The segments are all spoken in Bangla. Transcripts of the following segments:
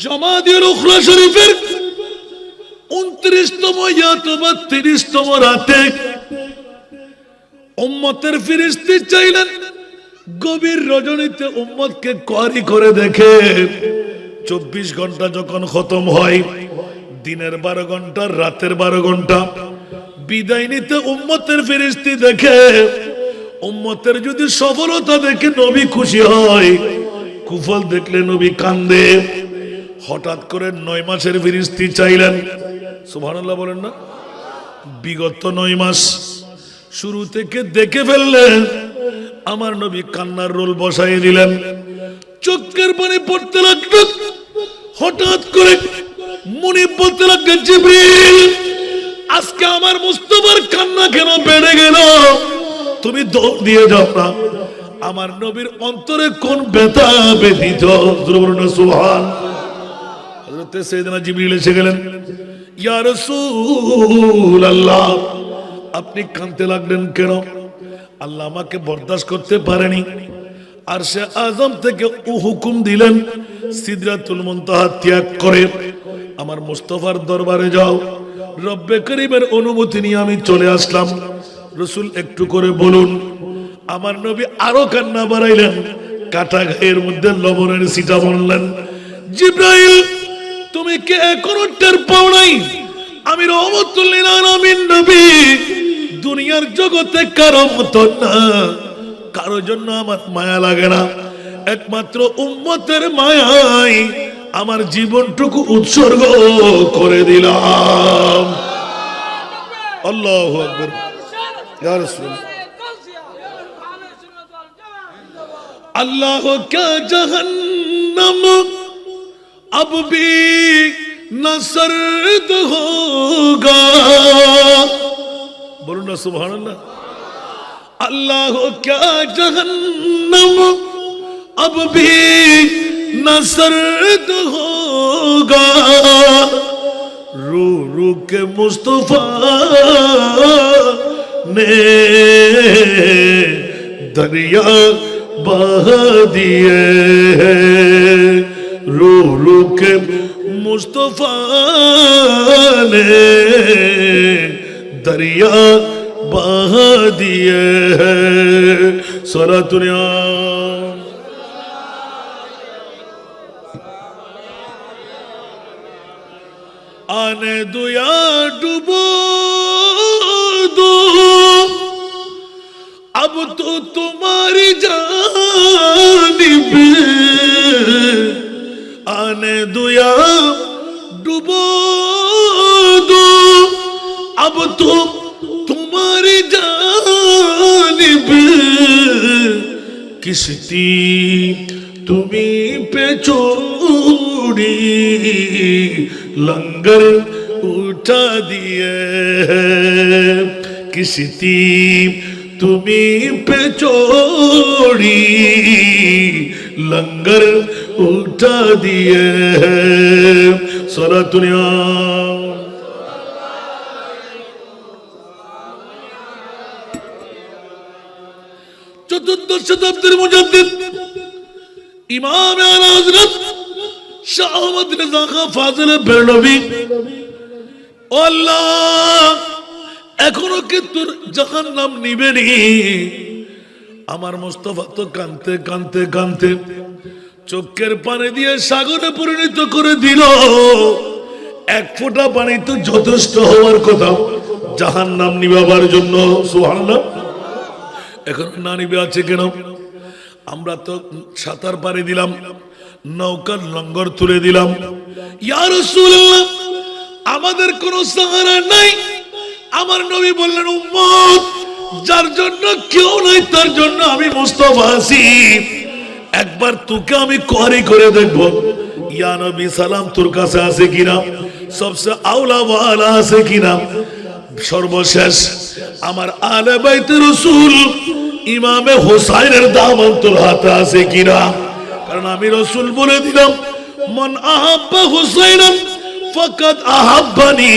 জামাদিয়াল উখরা শরীফের 29তম অথবা 30তম রাতে উম্মতের ফেরেশতা চাইলেন গভীর রজনীতে উম্মতকে কোয়ারি করে দেখে 24 ঘন্টা যখন খতম হয়, দিনের 12 ঘন্টা রাতের 12 ঘন্টা বিদায় নিতে উম্মতের ফেরেশতা দেখে উম্মতের যদি সফলতা দেখে নবী খুশি হয়, কুফল দেখলে নবী কান্দে। হঠাৎ করে 9 মাসের ফেরেশতা চাইলেন, সুবহানাল্লাহ বলেন না, বিগত 9 মাস শুরু থেকে দেখে ফেললেন, আমার নবী কান্নার রোল বসাই দিলেন, চোখের পানি পড়তে লাগলো। হঠাৎ করে মুনিব বলতে লাগলো, জিবরিল আজকে আমার মুস্তাফার কান্না কেন বেড়ে গেল? তুমি দৌড় দিয়ে যাও না, আমার নবীর অন্তরে কোন ব্যথা বেদিত। সুবহান। হযরত সাইয়েদনা জিবরিল এসে গেলেন, ইয়া রাসূলুল্লাহ আপনি কাঁদতে লাগলেন কেন? আল্লাহ আমাকে বরদাস্ত করতে পারেনি, আরশে আযম থেকে হুকুম দিলেন সিদরাতুল মুনতাহা ত্যাগ করে আমার মুস্তাফার দরবারে যাও। রব্বে করিমের অনুমতি নিয়ে আমি চলে আসলাম। রাসূল একটু করে বলুন। আমার নবী আরো কান্না বাড়াইলেন, কাটা গায়ের মধ্যে লবণের ছিটা বললেন, জিবরাইল তুমি কি এখনো টের পাও নাই আমি রহমতুল লিল আলামিন নবী? দুনিয়ার জগতে কারো মতো না, কারো জন্য আমার মায়া লাগে না, একমাত্র উম্মতের মায়ায় আমার জীবনটুকু উৎসর্গ করে দিলাম। আল্লাহু আকবার। ইয়া রাসূল আল্লাহ কা জাহান্নাম अब भी न सर्द होगा। बोलो ना सुभान अल्लाह। अल्लाह हो क्या जहन्नम अब भी न सर्द होगा। रू रू के मुस्तफा ने दरिया बहा दिए, रू रू के मुस्तफा ने दरिया बहा दिए। सारा दुनिया आने दो या डूबो दो, अब तो तुम्हारी जानिब आने दो या डूबो दो, अब तो तुम्हारी जानिब किश्ती तुम्हीं पे छोड़ी लंगर उठा दिए, किश्ती तुम्हीं पे छोड़ी लंगर उठा दिए। सारा दुनिया चतुर्दश शताब्दीर मुजद्दिद इमाम आला हजरत शाह अहमद रजा खां फाजिल बेरलवी, ও আল্লাহ এখনো কি তোর জাহান্নাম নিবেনি? আমার মুস্তাফা তো কাঁদতে কাঁদতে কাঁদতে চোখের পানি দিয়ে সাগরে পরিণত করে দিল। এক ফোঁটা পানি তো যথেষ্ট হওয়ার কথা জাহান্নাম নিবাবার জন্য। সুবহানাল্লাহ। এখন না নিবে আছে কেন? আমরা তো সাঁতার পাড়ি দিলাম, নৌকার লঙ্গর তুলে দিলাম। ইয়া রাসূলুল্লাহ আমাদের কোনো সাহারা নাই। আমার নবী বললেন, উম্মত যার জন্য কেউ নাই তার জন্য আমি মুস্তাফা আছি, একবার তোকে আমি কোয়ারি করে দেখবো ইয়া নবী সালাম তোর কাছে আছে কিনা, সবচেয়ে আওলা ওয়ালা আছে কিনা, সর্বশেষ আমার আলে বাইতে রাসূল ইমামে হুসাইনের দামান তোর হাতে আছে কিনা। কারণ আমি রাসূল বলে দিলাম, মান আহাব্বা হুসাইনান ফাকাদ আহাব্বানি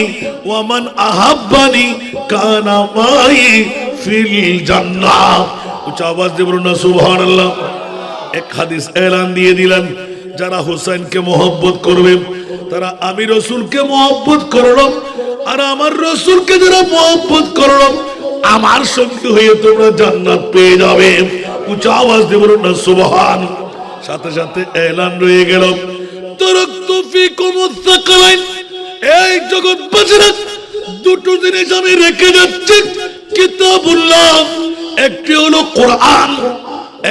ওয়া মান আহাব্বানি কানা মাই ফিল জান্নাহ। উচ্চ আওয়াজ দিয়ে বলুন না সুবহানাল্লাহ। এক হাদিস এলান দিয়ে দিলেন, যারা হুসাইনকে মহব্বত করবে তারা আমি রাসূলকে মহব্বত করলো, আর আমার রাসূলকে যারা মহব্বত করলো আমার সঙ্গে হয়ে তোমরা জান্নাত পেয়ে যাবে। উঁচা আওয়াজ দিয়ে বলুন না সুবহান। সাথে সাথে এলান রয়ে গেল, তারাকতু ফীকুমুস সাকালাইন, এই জগৎবাসীরা দুটো জিনিস আমি রেখে যাচ্ছি, কিতাবুল্লাহ, একটি হলো কোরআন,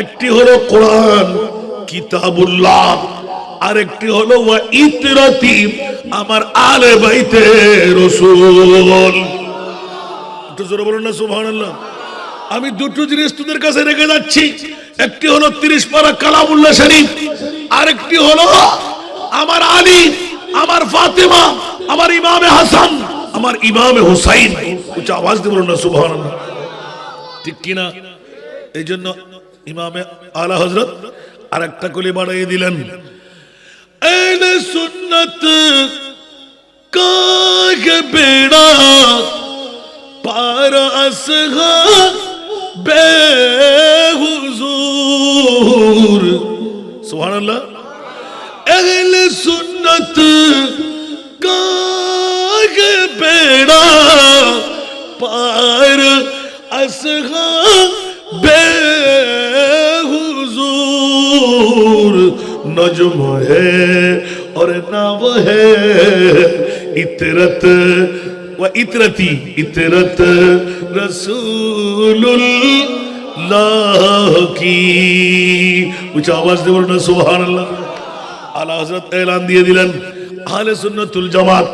একটি হলো কোরআন কিতাবুল্লাহ, আর একটি হলো ওয়া ইতরাতি, আমার আলে বাইতে রাসূল। একটু জোরে বলুন না সুবহানাল্লাহ। আমি দুটো জিনিস তোদের কাছে রেখে যাচ্ছি, একটি হলো 30 পারা কালামুল্লাহ শরীফ, আর একটি হলো আমার আলী, আমার ফাতেমা, আমার ইমামে হাসান, আমার ইমামে হুসাইন। উচ্চ আওয়াজ দিয়ে বলুন না সুবহানাল্লাহ, ঠিক কিনা? এই জন্য ইমামে আলা হযরত আর একটা কলি বাড়িয়ে দিলেন, আহলে সুন্নাত কাকে বেড়া পার আসহাবে হুজুর। সুবহানাল্লাহ। আহলে সুন্নাত কাকে বেড়া পার আসহাবে हुजूर, नजम है और नाम है इतरत व इतरती, इतरत रसूलुल्लाह की। ऊंचा आवाज दे बोलना सुभान अल्लाह। आला हजरत ऐलान दिए दिलन, আহলে সুন্নাতুল জামাত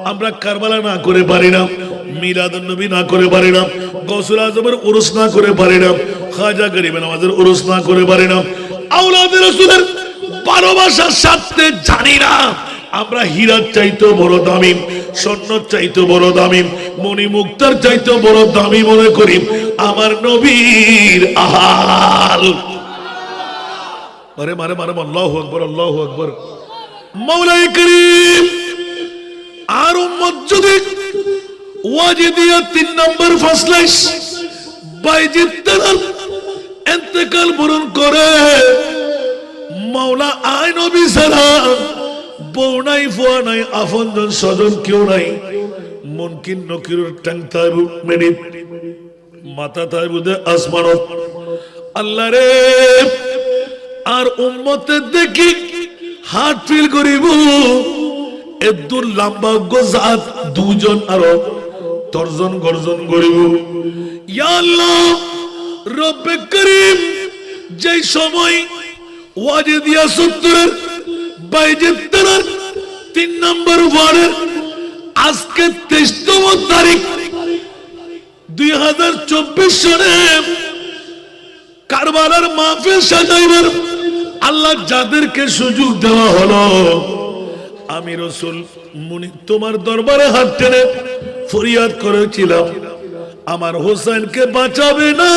আমরা কারবালা না করে পারি না, মিলাদুন নবী না করে পারি না, গৌসুল আজমের উরুস না করে পারি না, খাজা গরিবে নওয়াজের উরুস না করে পারি না, আওলাদে রাসূলের ভালোবাসার সাথে জানি না আমরা হীরার চাইতে বড় দামি, স্বর্ণর চাইতে বড় দামি, মণি মুক্তার চাইতে বড় দামি মনে করি আমার নবীর আহাল। মারে মারে মারে আল্লাহু আকবার, আল্লাহু আকবার। মওলাই করিম আর উম্মত যদি ওয়াজিদিয়া 3 নম্বর ফসলাইশ বাইজিদ তার ইন্তেকাল বরণ করে, মাওলা আয় নবী সারা বউ নাই, ফুয়া নাই, আপনজন স্বজন কেউ নাই, মুনকিন নকিরুর টাং তাই মেনি মাথা তাই বুদে আসমানত। আল্লাহ রে, আর উম্মতের দেখি হার্ট ফিল করিব, এদুর লম্বা গজাত দুজন আরো তর্জন গর্জন করিব। ইয়া আল্লাহ রব্বে করিম, যেই সময় ওয়াজিদিয়া 70 বাইজিদ তার 3 নম্বর ওয়ার্ডের আজকে 23তম তারিখ 2024 সনে কারবালার মাহফিল সাজাইবার আল্লাহ যাদেরকে সুযোগ দেওয়া হলো, আমি রাসূল মুনি তোমার দরবারে হাত টেনে ফরিয়াদ করেছিলাম, আমার হোসেনকে বাঁচাবে না,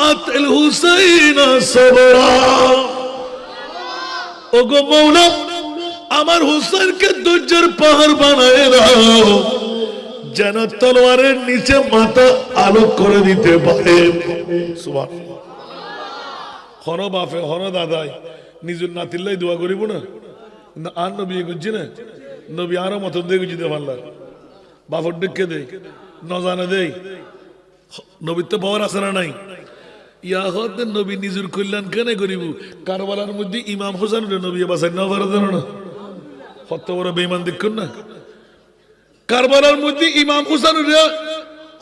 আতিল হুসাইন সবরা। ওগো মওলা, আমার হোসেনকে ধৈর্যের পাহাড় বানায় দাও, যেন তলোয়ারের নিচে মাথা আলোক করে দিতে পারে। সুবহানাল্লাহ। হন বাপে হন দাদাই নিজের নাতিল্লাই দোয়া করিব না, আর নবী গুজি না, নবী আরো মতন দিয়ে গুজিতে পারলাম, বাপর ডেকে দেয় নজানে দেয়, নবীর তো পাওয়ার আছে না নাই। ইয়া হতে নবী নিজের কল্যাণ কেন করিব? কারবালার মধ্যে ইমাম হোসেন নবী বাসায় না পারে জানো না, কত বড় বেঈমান দেখুন না। কারবালার মধ্যে ইমাম হোসেন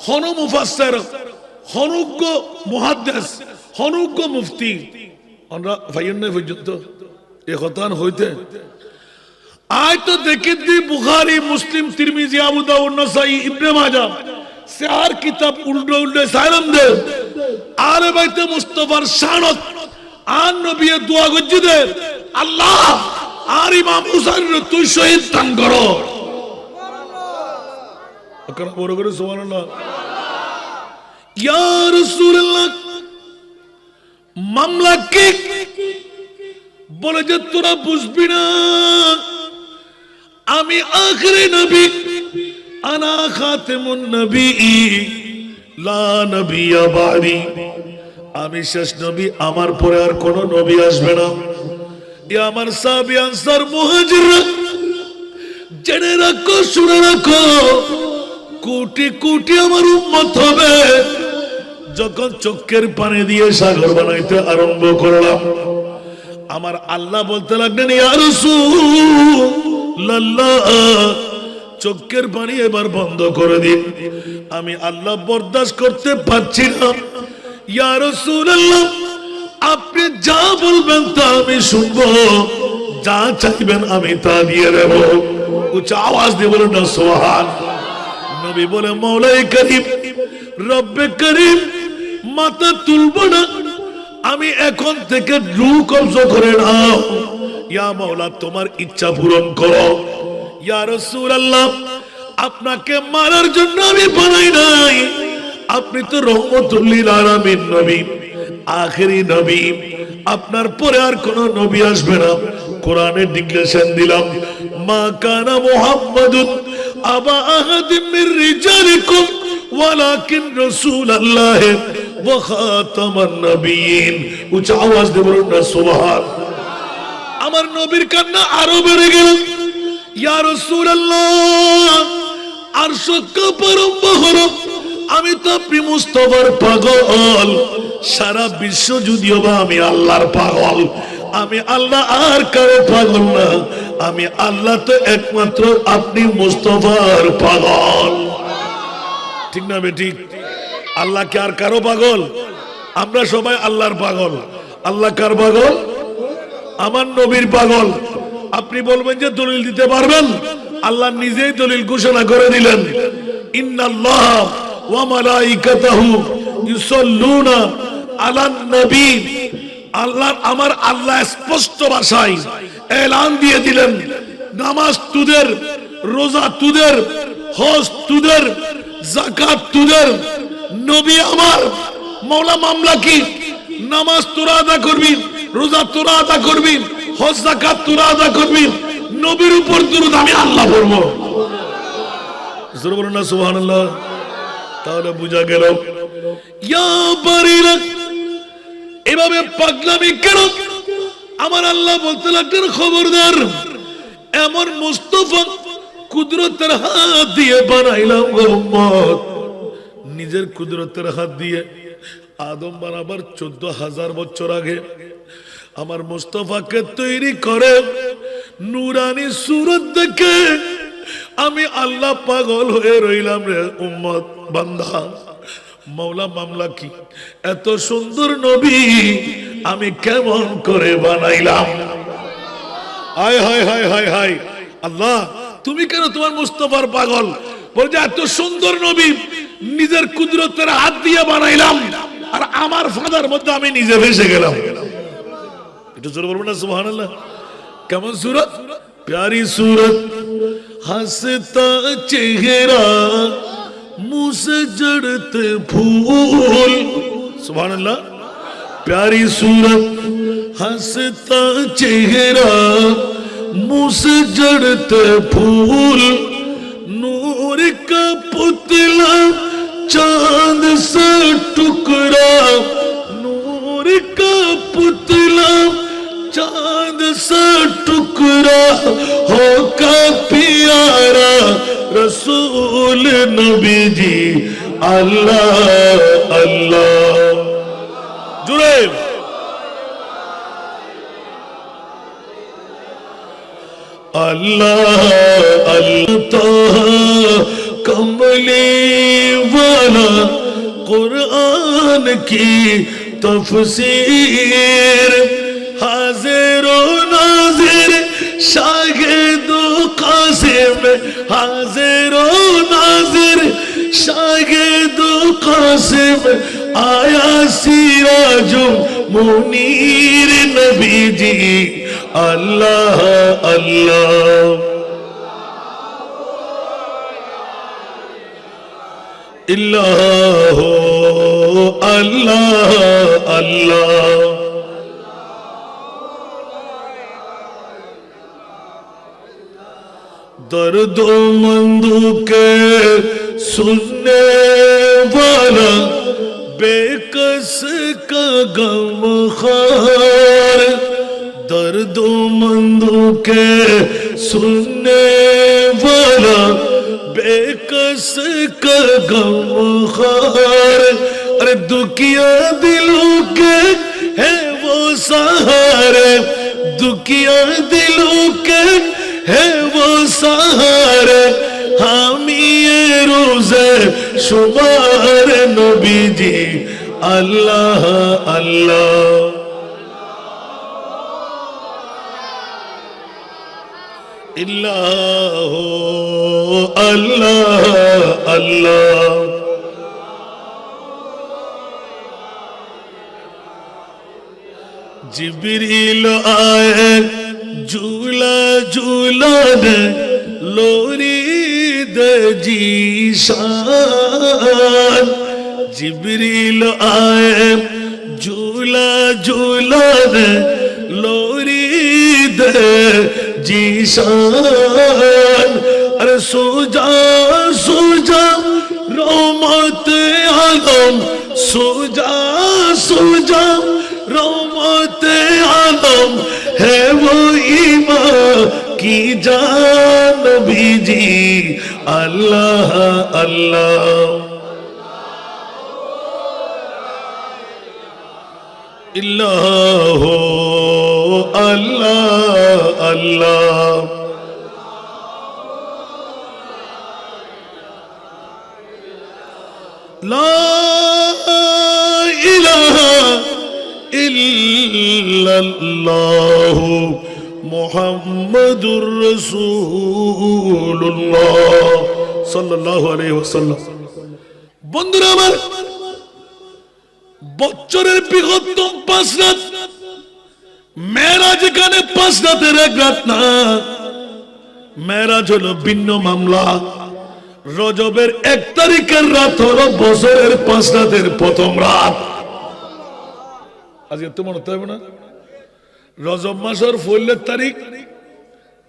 হন মুফাসসির, হনুজ্ঞ মুহাদ্দিস, হনুজ্ঞ মুফতি, আমরা ভাইয়ের নাই পর্যন্ত এ কথান হইতে আজ তো দেখি দি বুখারী, মুসলিম, তিরমিজি, আবু দাউদ, নাসাই, ইবনে মাজাহ চার কিতাব উল্টো উল্টো সালাম দে আলে বাইতে মুস্তাফার শানত আর নবীর দোয়া গজ্জি দে, আল্লাহ আর ইমাম হুসাইন তুই শহীদ দান করো। সুবহানাল্লাহ, বড় করে সুবহানাল্লাহ। ইয়া রাসূলুল্লাহ, মামলা কি বলে যে তোরা বুঝবি না, আমি আখিরি নবী, আনা খাতিমুন নবী, লা নবিয়্যা বাদি, আমি শেষ নবী, আমার পরে আর কোন নবী আসবে না। আমার সাহাবী আনসার মুহাজিররা জেনে রাখো, শুনে রাখো, কোটি কোটি আমার উম্মত হবে। যখন চোখের পানি দিয়ে সাগর বানাইতে আরম্ভ করলাম, আমার আল্লাহ বলতে লাগলেন, ইয়া রাসূলুল্লাহ, চোখের পানি এবার বন্ধ করে দিন, আমি আল্লাহ বরদাস্ত করতে পারছি না। ইয়া রাসূলুল্লাহ, আপনি যা বলবেন তা আমি শুনবো, যা চাইবেন আমি তা দিয়ে দেব। উচ্চ আওয়াজ দিয়ে বলেন না সুবহান। নবী বলে, মওলাই করিম, রব্বে করিম, মাথা তুলবো না, আমি এখন থেকে রূহ কবজা করে নাও। ইয়া মাওলা, তোমার ইচ্ছা পূরণ করো। ইয়া রাসূলুল্লাহ, আপনাকে মারার জন্য আমি বানাই নাই, আপনি তো রহমতুল লিল আলামিন নবী, আখেরি নবী, আপনার পরে আর কোন নবী আসবে না। কোরআনে ডিক্লেরেশন দিলাম, মা কানা মুহাম্মাদুন আবা আহাদিম মির রিজালিকুম ওয়ালাকিন রাসূলুল্লাহ ওয়া খাতামান নবিয়্যিন। উচ্চ আওয়াজ দিয়ে বলুন না সুবহান। আমার নবীর কান্না আরো বেড়ে গেল। ইয়া রাসূলুল্লাহ, আরশ কাঁপারম্ভ হলো, আমি তো আপনি মুস্তাফার পাগল, সারা বিশ্ব যদিও বা আমি আল্লাহর পাগল, আমি আল্লাহ আর কারো পাগল না, আমি আল্লাহ তো একমাত্র আপনি মুস্তাফার পাগল। ঠিক না বেঠিক? আল্লাহ কি আর কারো পাগল? আমরা সবাই আল্লাহর পাগল। আল্লাহ কার পাগল? আমার নবীর পাগল। আপনি বলবেন যে দলিল দিতে পারবেন? আল্লাহ নিজেই দলিল ঘোষণা করে দিলেন, ইন্নাল্লাহ ওয়া মালাইকাতাহু ইউসাল্লুনা আলান নবী। আল্লাহ, আমার আল্লাহ স্পষ্ট ভাষায় এলান দিয়ে দিলেন, নামাজ তুদের, রোজা তুদের, হজ তুদের, যাকাত তুদের, নবী আমার। মাওলা মামলা কি? নামাজ তোরা আদা করবি, রোজা তোরা আদা করবি, হজ যাকাত তোরা আদা করবি, নবীর উপর দুরূদ আমি আল্লাহ পড়বো। জোরে বলুন না সুবহানাল্লাহ। তাহলে বুঝা গেল, ইয়া বারিরা, এভাবে পাগলামি কেন? আমার আল্লাহ বলতে লাগলেন, খবরদার, এমন মুস্তাফা কুদরতের হাত দিয়ে বানাইলাম গো উম্মত। নিজের কুদরতের হাত দিয়ে আদম বানাবার 14,000 বছর আগে আমার মুস্তাফাকে তৈরি করে নূরানি সুরত দেখে আমি আল্লাহ পাগল হয়ে রইলাম রে উম্মত বান্দা। মাওলা মামলা কি? এত সুন্দর নবী আমি কেমন করে বানাইলাম? হায় হায় হায় হায় হায়, আল্লাহ তুমি কেন তোমার মুস্তাফার পাগল? বলছে এত সুন্দর নবী নিজের কুদরতের হাত দিয়ে বানাইলাম, আর আমার ফাঁদার মধ্যে আমি নিজে ভেসে গেলাম। একটু জোরে বলবো না সুবহানাল্লাহ। কেমন সুরত? প্যারি সুরত, হাসতা চেহারা, मुंह से जड़ते फूल। सुभान अल्लाह। प्यारी सूरत, हंसता चेहरा, मुंह से जड़ते फूल, नूर का पुतला, चांद सा टुकड़ा, नूर का पुतला, चांद सा टुकड़ा, होका प्यारा रसूल नबी जी अल्लाह अल्लाह। जुड़े अल्लाह अल्लाह कमली वाला कुरान की तफसीर, हाजिर नाजिर शाहिद कासिम, हाजिर नाजिर शाहिद कासिम, आया सिराजु मुनीर नबी जी अल्लाह अल्लाह। इल्लाह अल्लाह अल्लाह। दर्दो मंदू के सुनने वाला, बेकस का गम खार, दर्दो मंदू के सुनने वाला बेकस का गमखार अरे दुखिया दिलों के है वो सहारे दुखिया दिलों के है वो सहारे हामी ये रोज़े शुमार नबी जी अल्लाह अल्लाह इल्लाह अल्लाह अल्लाह जिब्रील आए झूला झूलन लोरी दे जीशान जिब्रील आए झूला झूलन लोरी दे जीशान अरे सूजा सूजा रहमत आलम सूजा सूजा रहमत आलम है वो ईमान की जान भी जी अल्लाह अल्लाह इल्लाह अल्लाह अल्लाह ला इलाहा इल्लल्लाह मुहम्मदुर रसूलुल्लाह সাল্লাল্লাহু আলাইহি ওয়াসাল্লাম। বন্ধুরা আমার, বছরের বৃহত্তম 5 রাত মেরাজ, এখানে 5 রাতের এক রাত না। মেরাজ হলো ভিন্ন মামলা। রজবের 1 তারিখের রাত হলো বছরের 5 রাতের প্রথম রাত। আজকে তো মনে হবে না, রজব মাসের ফইলের তারিখ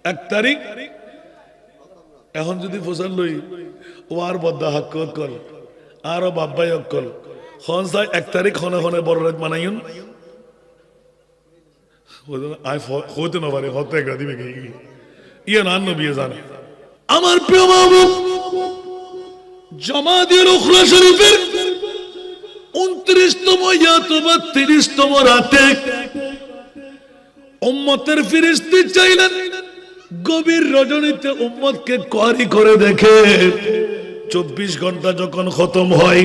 1 তারিখ। এখন যদি ফসল লই ও আর বদ্ধ হাক কল আরো বাব্বাই অকল খন চাই 1 তারিখ খনে খনে বড় রাত মানাইন আই হতে না পারে হতে এক রাতি বেগে ইয়ে নান নবিয়ে জানে। আমার প্রিয় মাহবুব জামাদির উখরা শরীফের 29তম অথবা 30তম রাতে উম্মতের ফেরেশতা চাইলেন গভীর রজনীতে উম্মতকে কোয়ারি করে দেখে 24 ঘন্টা যখন খতম হয়,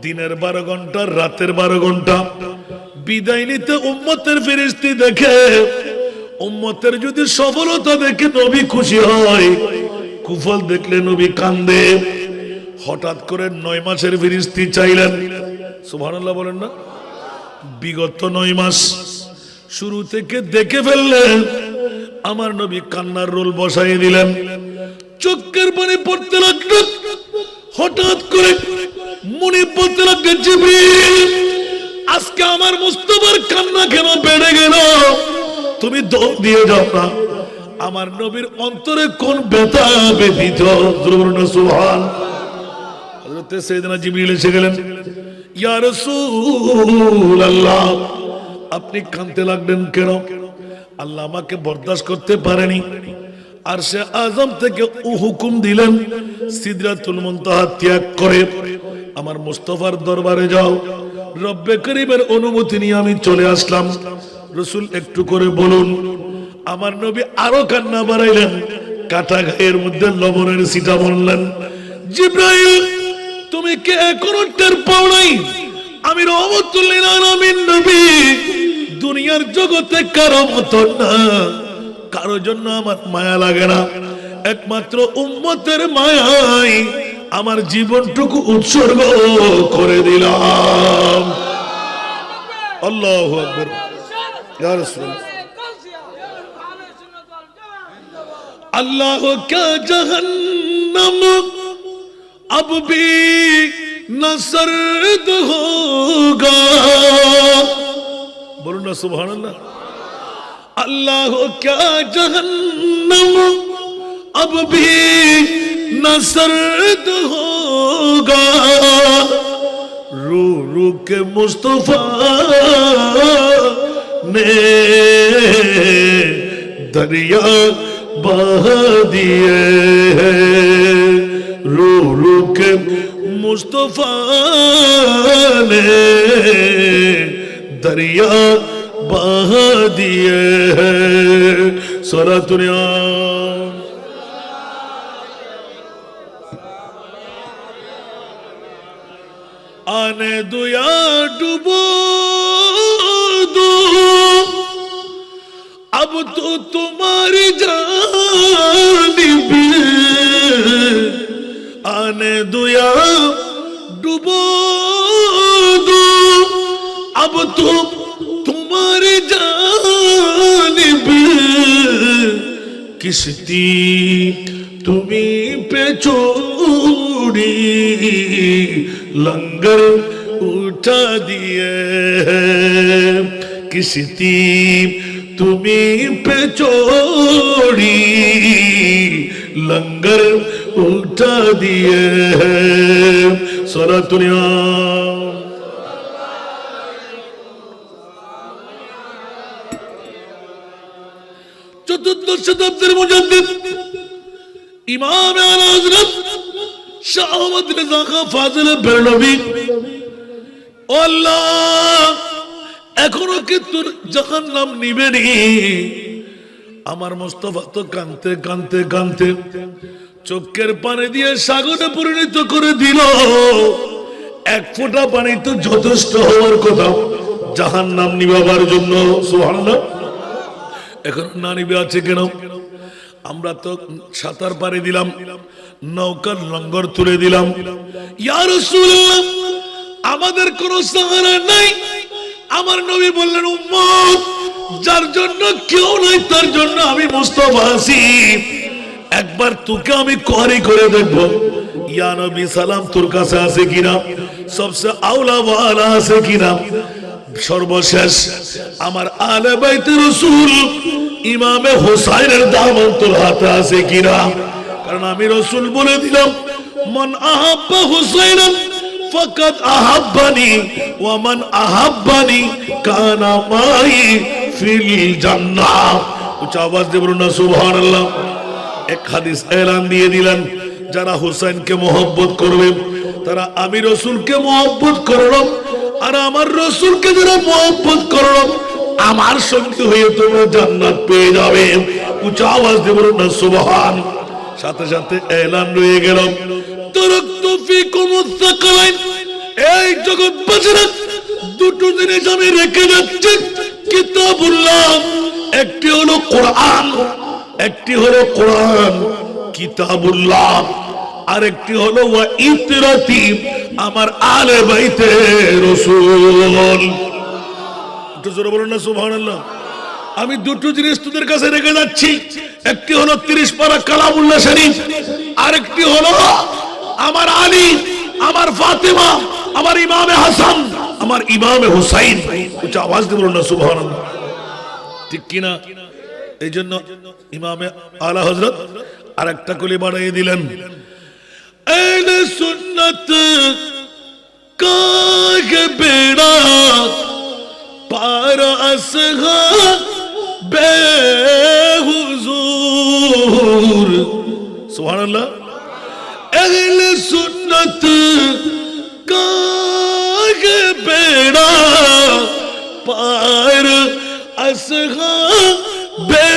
দিনের 12 ঘন্টা রাতের 12 ঘন্টা বিদায় নিতে উম্মতের ফেরেশতা দেখে উম্মতের যদি সফলতা দেখে নবী খুশি হয়, কুফল দেখলে নবী কান্দে। হঠাৎ করে 9 মাসের ফেরেশতা চাইলেন, সুবহানাল্লাহ বলেন না, বিগত 9 মাস শুরু থেকে দেখে ফেললেন। আমার নবী কান্নার রোল বসাই দিলেন, চোখের পানি পড়তে লাগলো। হঠাৎ করে মনে পড়তে লাগলো, জিবরিল আজকে আমার মুস্তাফার কান্না কেন বেড়ে গেল? তুমি দৌড় দিয়ে যাও না। আমার নবীর অন্তরে কোন ব্যথা ব্যথিত, সুবহান। হযরত সাইয়েদনা জিবরিল এসে গেলেন, ইয়া রাসূলুল্লাহ আপনি কাঁদতে লাগলেন কেন? আল্লাহ আমাকে বরদাস্ত করতে পারেনি। আর সে আজম থেকে হুকুম দিলেন সিদরাতুল মুনতাহা ত্যাগ করে আমার মুস্তাফার দরবারে যাও। রব্বে করিমের অনুমতি নিয়ে আমি চলে আসলাম। রাসূল একটু করে বলুন। আমার নবী আরো কান্না বাড়াইলেন, কাটা গায়ের মধ্যে লবণের ছিটা বললেন, জিবরাইল তুমি কি এখনো টের পাও নাই আমি রহমতুল লিল আলামিন নবী? দুনিয়ার জগতে কারো মতো না, কারো জন্য আমার মায়া লাগে না, একমাত্র উম্মতের মায়ায় আমার জীবনটুকু উৎসর্গ করে দিলাম। আল্লাহু আকবার। ইয়া রাসূলুল্লাহ আল্লাহ কা জাহান্নাম अब भी न सर्द होगा, बोलो ना सुभान अल्लाह। अल्लाह क्या जहन्नम अब भी न सर्द होगा, रू रू के मुस्तफा ने दरिया बहा दिए रो रो के मुस्तफा ने दरिया बहा दिए सारा दुनिया आने दो या डूबो दो अब तो तुम्हारी जानिब आने दो या डूबो दो अब तो तुम्हारी जानिब किश्ती तुम्हीं पे छोड़ी लंगर उठा दिए किश्ती तुम्हीं पे छोड़ी लंगर उठा दिए सारा दुनिया चतुर्दश शताब्दीर मुजद्दिद इमाम आला हजरत শাহ আহমদ রেজা খান ফাজিল বেরলভী ও আল্লাহ এখনো কি তোর জাহান্নাম নিবেনি আমার মুস্তাফা তো কাঁদতে কাঁদতে কাঁদতে চোখের পানি দিয়ে সাগরে পরিণত করে দিল এক ফোঁটা পানি তো যথেষ্ট হওয়ার কথা জাহান্নাম নিবাবার জন্য সুবহানাল্লাহ এখন না নিবে আছে কেন আমরা তো সাঁতার পাড়ি দিলাম নৌকার লঙ্গর তুলে দিলাম ইয়া রাসূলুল্লাহ আমাদের কোনো সাহারা নাই আমার নবী বললেন উম্মত যার জন্য কেউ নাই তার জন্য আমি মুস্তাফা আছি একবার তোকে আমি কোয়ারি করে দেখব ইয়া নবী সালাম তোর কাছে আছে কিনা সবচেয়ে আওলা ওয়ালা আছে কিনা সর্বশেষ আমার আলে বাইতে রাসূল ইমামে হুসাইনের দামান তোর হাতে আছে কিনা কারণ আমি রাসূল বলে দিলাম মান আহাব্বা হুসাইনান ফাকাদ আহাব্বানি ওয়া মান আহাব্বানি কানা মাই ফিল জান্নাহ উচ্চ আওয়াজ দিয়ে বলুন না সুবহানাল্লাহ এক হাদিস এলান দিয়ে দিলেন যারা হুসাইনকে মহব্বত করবে তারা আমি রাসূলকে মহব্বত করলো আর আমার রাসূলকে যারা মহব্বত করলো আমার সঙ্গে হয়ে তোমরা জান্নাত পেয়ে যাবে উচ্চ আওয়াজ দিয়ে বলুন না সুবহান সাথে সাথে এলান রয়ে গেল তারাকতু ফিকুমুস সাকালাইন এই জগৎবাসীরা দুটো জিনিস আমি রেখে যাচ্ছি কিতাবুল্লাহ একটি হলো কোরআন কিতাবুল্লাহ আর একটি হলো ওয়া ইতরাতি আমার আলে বাইতে রাসূল একটু জোরে বলুন না সুবহানাল্লাহ আমি দুটো জিনিস তোদের কাছে রেখে যাচ্ছি একটি হলো 30 পারা কালামুল্লাহ শরীফ আর একটি হলো আমার আলী আমার ফাতেমা আমার ইমামে হাসান আমার ইমামে হুসাইন উচ্চ আওয়াজ দিয়ে বলুন না সুবহানাল্লাহ ঠিক কিনা এইজন্য ইমামে আলা হযরত আরেকটা কলি বাড়িয়ে দিলেন আহলে সুন্নাত কাকে বেড়া পার আসহাবে হুজুর সুবহানাল্লাহ আহলে সুন্নাত কাকে বেড়া পার আসহাবে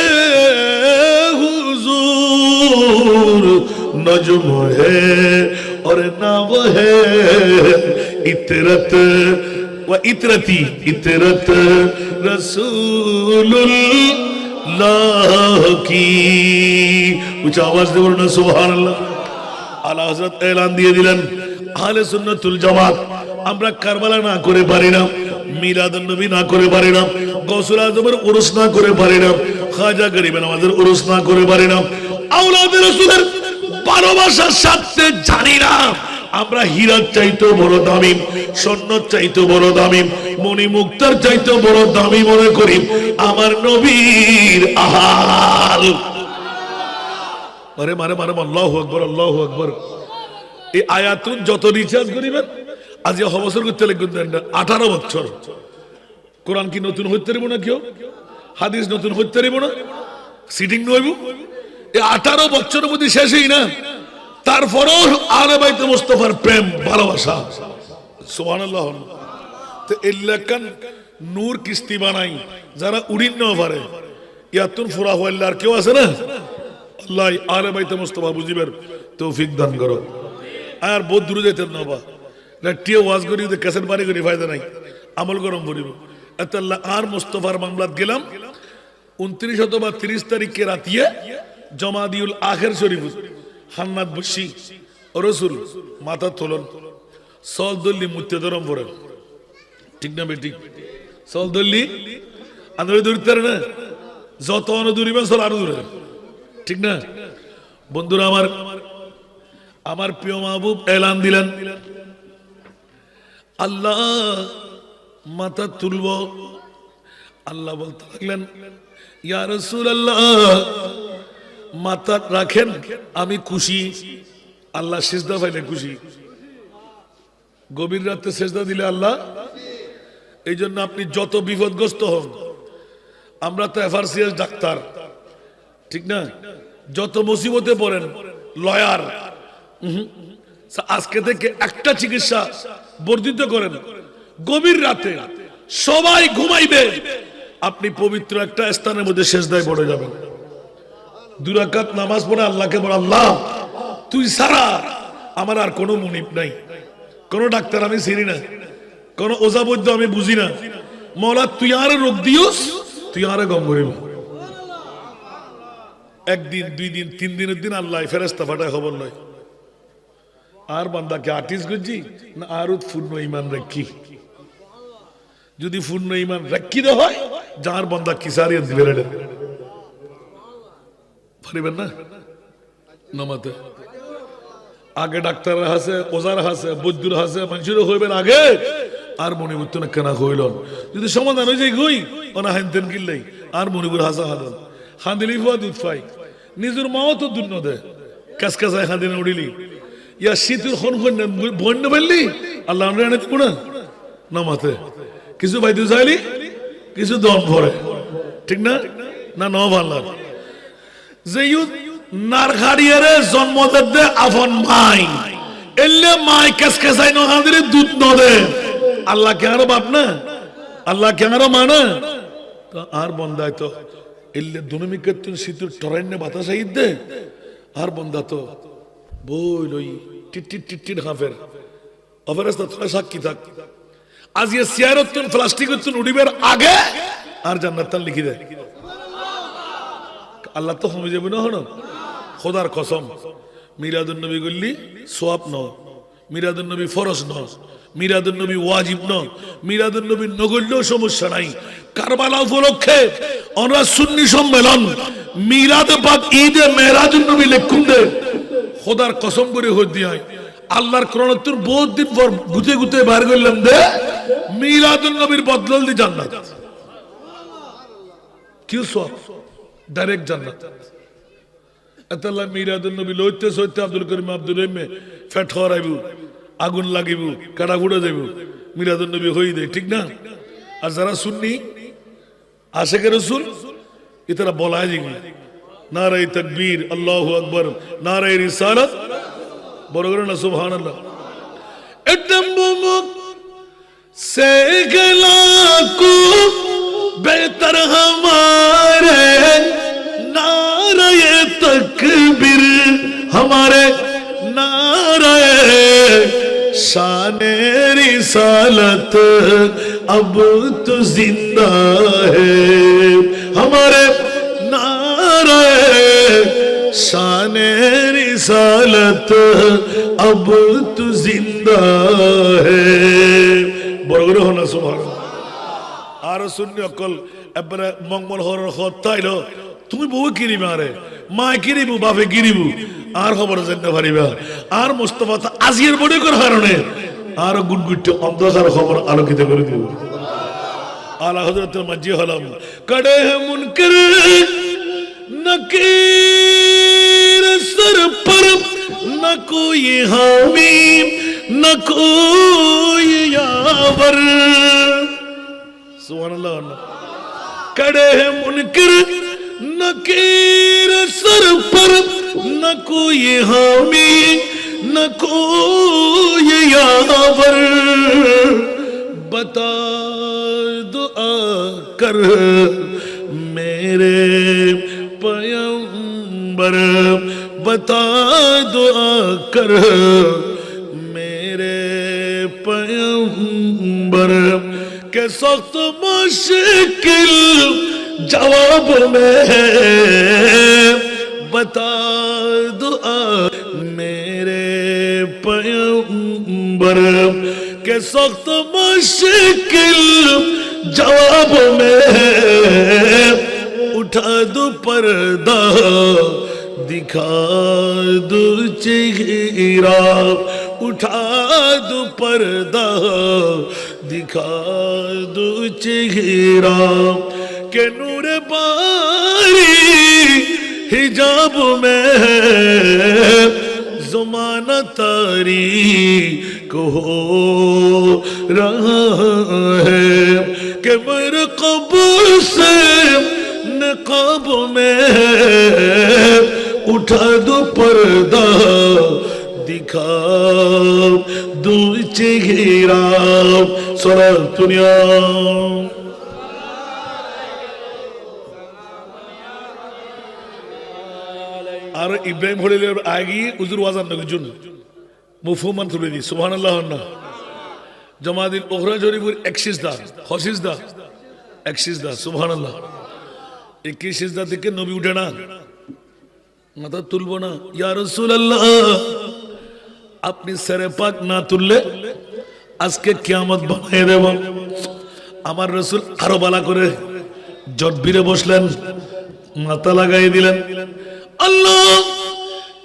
हुजूर नजम है और नाम है इतरत व इतरती इतरत रसूलुल्लाह की कुछ आवाज दे बोलना सुभान अल्लाह आला हजरत ऐलान दिए दिलन আহলে সুন্নাতুল জামাত আমরা কারবালা না করে পারি না মিলাদুন নবী না করে পারি না গৌসুল আজমের উরুস না করে পারি না খাজা গরিবে নওয়াজের উরুস না করে পারি না আওলাদে রাসূলের ভালোবাসার সাথে জানি না আমরা হীরার চাইতে বড় দামি স্বর্ণের চাইতে বড় দামি মণি মুক্তার চাইতে বড় দামি মনে করি আমার নবীর আহাল আরে মারে মারে আল্লাহু আকবার আল্লাহু আকবার এই আয়াতুন যত রিচার্জ করিবেন আজ বছর করতে লাগবেন 18 বছর কোরআন কি নতুন হইতে পারিব না কেউ হাদিস নতুন হইতে পারিব না সিটিং নইব এই 18 বছরের মধ্যে শেষই না, তারপরেও আলে বাইতে মুস্তাফার প্রেম ভালোবাসা। সুবহানাল্লাহ। তো এলাকান নূর কিস্তি বানাই যারা উড়িন না পারে ইয়াতুন ফুরা হইল আর কেউ আছে না? আল্লাহ আলে বাইতে মুস্তাফা বুঝিবার তৌফিক দান করো। আর বহুত দূরে যেতেন না বা টিয়ে ওয়াজ করি ক্যাসেট বাড়ি করি ফায়দা নাই, আমল গরম করিব। এত আল্লাহ আর মুস্তাফার মামলাত গেলাম 29 অথবা 30 তারিখে রাতিয়ে জমাদিউল আখের শরীফ হান্নাত বসি রসুল মাথা তোলন সলদল্লি মুত্তে ধরম পড়ে, ঠিক না বেটি? সলদল্লি আন্দোলন দূরতে না, যত অনুদূরিবেন সল আরো দূরে, ঠিক না? বন্ধুরা আমার, আমার প্রিয় মাহবুব এলান দিলেন আল্লাহ মাথা তুলব। আল্লাহ বলতে লাগলেন ইয়া রাসূলুল্লাহ মাথা রাখেন, আমি খুশি। আল্লাহ সিজদা পাইলে খুশি, গভীর রাতে সিজদা দিলে আল্লাহ। এই জন্য আপনি যত বিপদগ্রস্ত হন, আমরা তো এফআরসিএস ডাক্তার, ঠিক না? যত মুসিবতে পড়েন লয়ার, আজকে থেকে একটা চিকিৎসা বর্ধিত করেন, গভীর রাতে সবাই ঘুমাইবে, আপনি পবিত্র একটা স্থানের মধ্যে সিজদায় পড়ে যাবেন, 2 রাকাত নামাজ পড়ে আল্লাহকে বল আল্লাহ তুই সারা আমার আর কোনো মুনিব নাই, কোন ডাক্তার আমি চিনি না, কোন ওজা বৈদ্য আমি বুঝি না, মওলা তুই আর রোগ দিওস, তুই আর গম করিব। একদিন 2 দিন 3 দিনের দিন আল্লাহ ফেরেশতা পাঠায় খবর লয় আর বান্দাকে আর্টিস্ট গজি না আর পূর্ণ ঈমান রাখি। যদি পূর্ণ ঈমান রাখি দেওয়া হয় যার বান্দা কিসারিয়া দিবে রে পারিবেন না নামাতে। আগে ডাক্তার হাসে, ওজার হাসে, বৈদ্যুর হাসে, মানুষের হইবেন আগে আর মনে করতো না কেনা হইল। যদি সমাধান হয়ে যায় গই ওনা হানতেন কিনলেই আর মনে করে হাসা হাদন হাঁদিলি ফুয়া দুধ পাই, নিজের মাও তো দুধ নদে কাজ কাজায় হাঁদিনে উড়িলি ইয়া শীতের খন বন্য ফেললি আল্লাহ আমরা এনে দিব না নামাতে। কিছু বাইতে চাইলি কিছু দম ভরে, ঠিক না? না ন ভাল্লার যে নারঘাড়িয়ারে জন্ম দে আফন মাই এলে মাই কেস কেসাই নহাদিরে দুধ নদে আল্লাহ কে আরো বাপ না, আল্লাহ কে আরো মা না। তো আর বন্দায় তো এলে দুনমিকে তুই শীতের টরাইনে বাতাস আইদ দে আর বন্দা তো বই লই টিট টিট হাফের অফেরেস্তা তোরা সাক্ষী থাক। আজ ইয়ে সিয়ারত প্লাস্টিক উড়িবের আগে আর জান্নাত লিখি দেয় আল্লাহ তো কমে যাবে না। হনো খোদার কসম মিলাদুন নবী গল্লি সোয়াব ন, মিলাদুন নবী ফরজ ন, মিলাদুন নবী ওয়াজিব ন, মিলাদুন নবী নগল্যও সমস্যা নাই। কারবালা উপলক্ষে আমরা সুন্নি সম্মেলন মিলাদ পাক ঈদে মেরাজুন নবী লেখুন দে খোদার কসম করে হয়ে দিয়ে আল্লাহর কোরআন বহুত দিন পর গুতে গুতে বার করলাম দে মিলাদুন নবীর বদল দি জান্নাত কি সব ডাইরেক্ট জান্নাত। এতাল্লাহ মিলাদুন নবী লইতে সইতে আব্দুল করিম আব্দুল রহিমে ফেট হরাইব, আগুন লাগিব, কাটা গুড়া যাইব, মিলাদুন নবী হই দেয়, ঠিক না? আর যারা সুন্নি আশেকে রাসূল এটারা বলায় দিবি নারায়ে তাকবীর আল্লাহু আকবার নারায়ে রিসালাত বড় করে না সুবহানাল্লাহ। একদম মুখ से गला को बेहतर हमारे नारे तकबीर हमारे नारे शाने रिसालत अब तो जिंदा है हमारे नारे शाने रिसालत अब तो जिंदा है বড় করে হনা সুবহানাল্লাহ। আর সুন্নি অকল এবারে মঙ্গল হরর হত্যাইলো তুমি বউ কিরিবে আরে মা কিরিবু বাপে কিরিবু আর খবর জানতে পারিবা আর মুস্তাফা তা আজির বড় করার কারণে আর গুডগুড্টে অন্ধকার খবর আলোকিত করে দিব। আলা হযরতের মাঝি হলাম কড়ে হে মুনকর নকির সর पर न कोई हामी न कोई यावर सुभान अल्लाह कड़े हैं मुनकर नकीर न कोई हामी न कोई यावर, बता दो आकर मेरे पैगंबर, बता दो आकर मेरे पैगंबर के सख्त मुश्किल जवाब में बता दो मेरे पैगंबर के सख्त मुश्किल जवाब में उठा दो पर्दा दिखा दो चेहरा, उठा दो पर्दा दिखा दो चेहरा के नूर बारी हिजाब में ज़माना तारी को हो रहा है कि मेरे कब्र से नक़ाब में उठा दो पर्दा दिखा दो चेहरा। सोना दुनिया আর ইব্রাহিম হলিলের আগে উজুর ওয়াজান নগজুন মুফহুমান তুলে দি সুবহানাল্লাহ না জামাদিল ওখরা জরিপুর 21 দা হসিস দা 21 দা সুবহানাল্লাহ 21 দা থেকে নবী উঠে না মাথা তুলবো না ইয়া রাসূলুল্লাহ আপনি সরে পাক না তুললে আজকে কিয়ামত বানিয়ে দেব। আমার রাসূল আরো বালা করে জটবিরে বসলেন, মাথা লাগাই দিলেন, আল্লাহ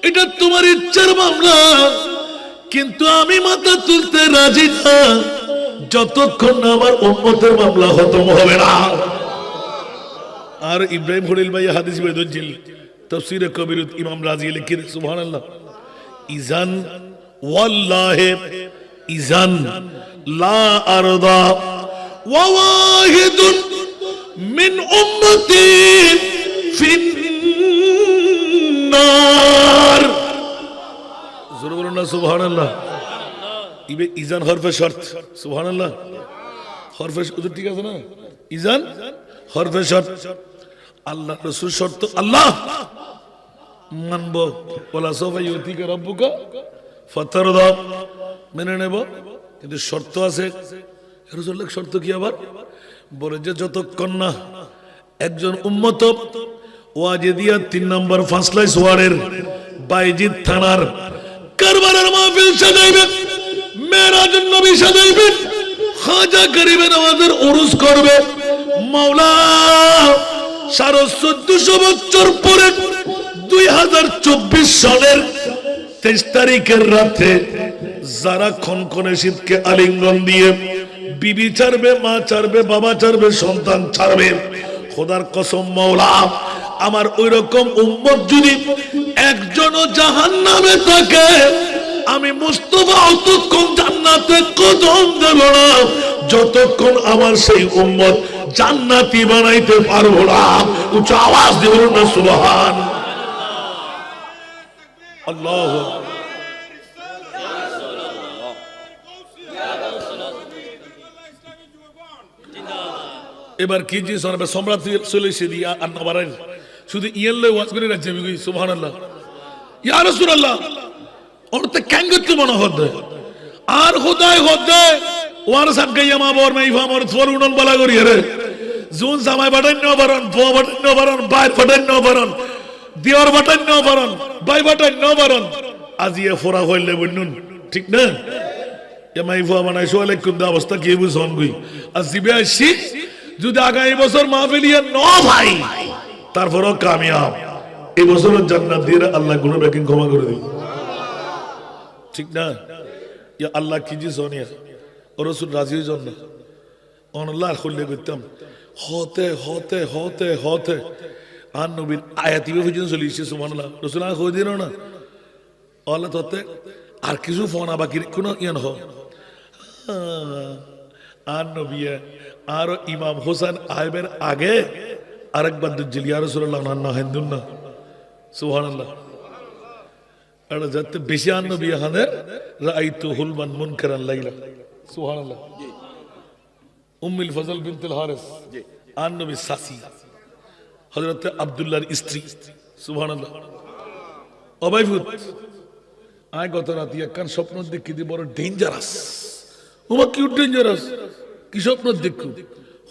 এটা তোমার ইচ্ছার মামলা, কিন্তু আমি মাথা তুলতে রাজি না যতক্ষণ না আমার উম্মতের মামলা খতম হবে না। আর ইব্রাহিম খলিল ভাই হাদিস বেদজিল তাফসীরে কবির ইমাম রাজি লিখেন সুবহানাল্লাহ, ইজান ওয়াল্লাহি ইজান লা আরদা ওয়া ওয়াহিদুন মিন উম্মতি ফিন নার। জোরে বলুন না সুবহানাল্লাহ। ইবে ইজান হরফে শর্ত সুবহানাল্লাহ, হরফে ওদের ঠিক আছে না, ইজান হরফে শর্ত, আল্লাহ রাসূল শর্ত আল্লাহ মানব, ওয়ালা সাফা ইউতিকা রাব্বুকা ফাতারদা মেনে নেব, কিন্তু শর্ত আছে। রাসূলের শর্ত কি আবার বলে যে যতক্ষণ না একজন উম্মত ওয়াজিদিয়া 3 নম্বর ফাসলাই সোয়ারের বাইজিদ থানার কারবারের মাহফিল সাজাইবেন, মেরাজুন নবী সাজাইবেন, খাজা গরিবে নওয়াজের উরুস করবে, মাওলা 1450 বছর পরে 2024 সালের 23 তারিখের রাতে যারা খনখনে শীতকে আলিঙ্গন দিয়ে বিবি ছাড়বে, মা ছাড়বে, বাবা ছাড়বে, সন্তান ছাড়বে, খোদার কসম মাওলা আমার ওই রকম উম্মত যদি একজনও জাহান্নামে থাকে, আমি মুস্তাফা অতক্ষণ জান্নাতে কদম দেব না যতক্ষণ আমার সেই উম্মত জান্নাতি বানাইতে পারবো না। উচ্চ আওয়াজ দিয়ে বলুন না সুবহান আল্লাহ। এবার কি জি সরবে সম্রাট চলে এসে দিয়া আন্নাবারের শুধু ইয়েলে ওয়াজ করে রাখছে আমি কই সুবহানাল্লাহ ইয়া রাসূলুল্লাহ ওরতে কাঙ্গত মনে হচ্ছে আর খোদাই হচ্ছে ওয়ার সাব গাইয়া মা বর মাই ফামর ফরুনন বালা করি রে জুন জামাই বাটান ন বারন ফো বাটান ন বারন বাইর বাটান ন বারন দিওর বাটান ন বারন বাই বাটান ন বারন আজিয়ে ফোরা হইলে বন্নুন ঠিক না এ মাই ফো বানাই সো আলাইকুম দা অবস্থা কি বুঝন গই আজিবে আসি যদি আগামী বছর মাহফিলিয়া ন ভাই তারপরও কামিয়াব এই বছরের জান্নাত দিয়ে আল্লাহ গুনাহ বাকি ক্ষমা করে দিবেন ঠিক না ইয়া আল্লাহ কি জি সোনিয়া ও রাসূল রাজি হই জন্য আল্লাহ খুললে করতাম হতে হতে হতে হতে আর নবীর আয়াত ইবে পর্যন্ত চলে এসেছে সুবহানাল্লাহ রাসূল আর কই দিন না আল্লাহ ততে আর কিছু ফোনা বাকি কোন ইয়ান হ আর নবী আর ইমাম হোসেন আইবের আগে আরেকবার দুজ্জিল ইয়া রাসূলুল্লাহ না হিন্দুন না সুবহানাল্লাহ এটা যাতে বেশি নবী হানের রাআইতু হুলমান মুনকারান লাইলা সুবহানাল্লাহ উম্মুল ফজল বিনতুল হারিস নবী সাসি হযরত আব্দুল্লাহর স্ত্রী সুবহানাল্লাহ অবাইফুত আয় গত রাতে একখান স্বপ্ন দেখি দি বড় ডেঞ্জারাস ওমা কিউ ডেঞ্জারাস কি স্বপ্ন দেখু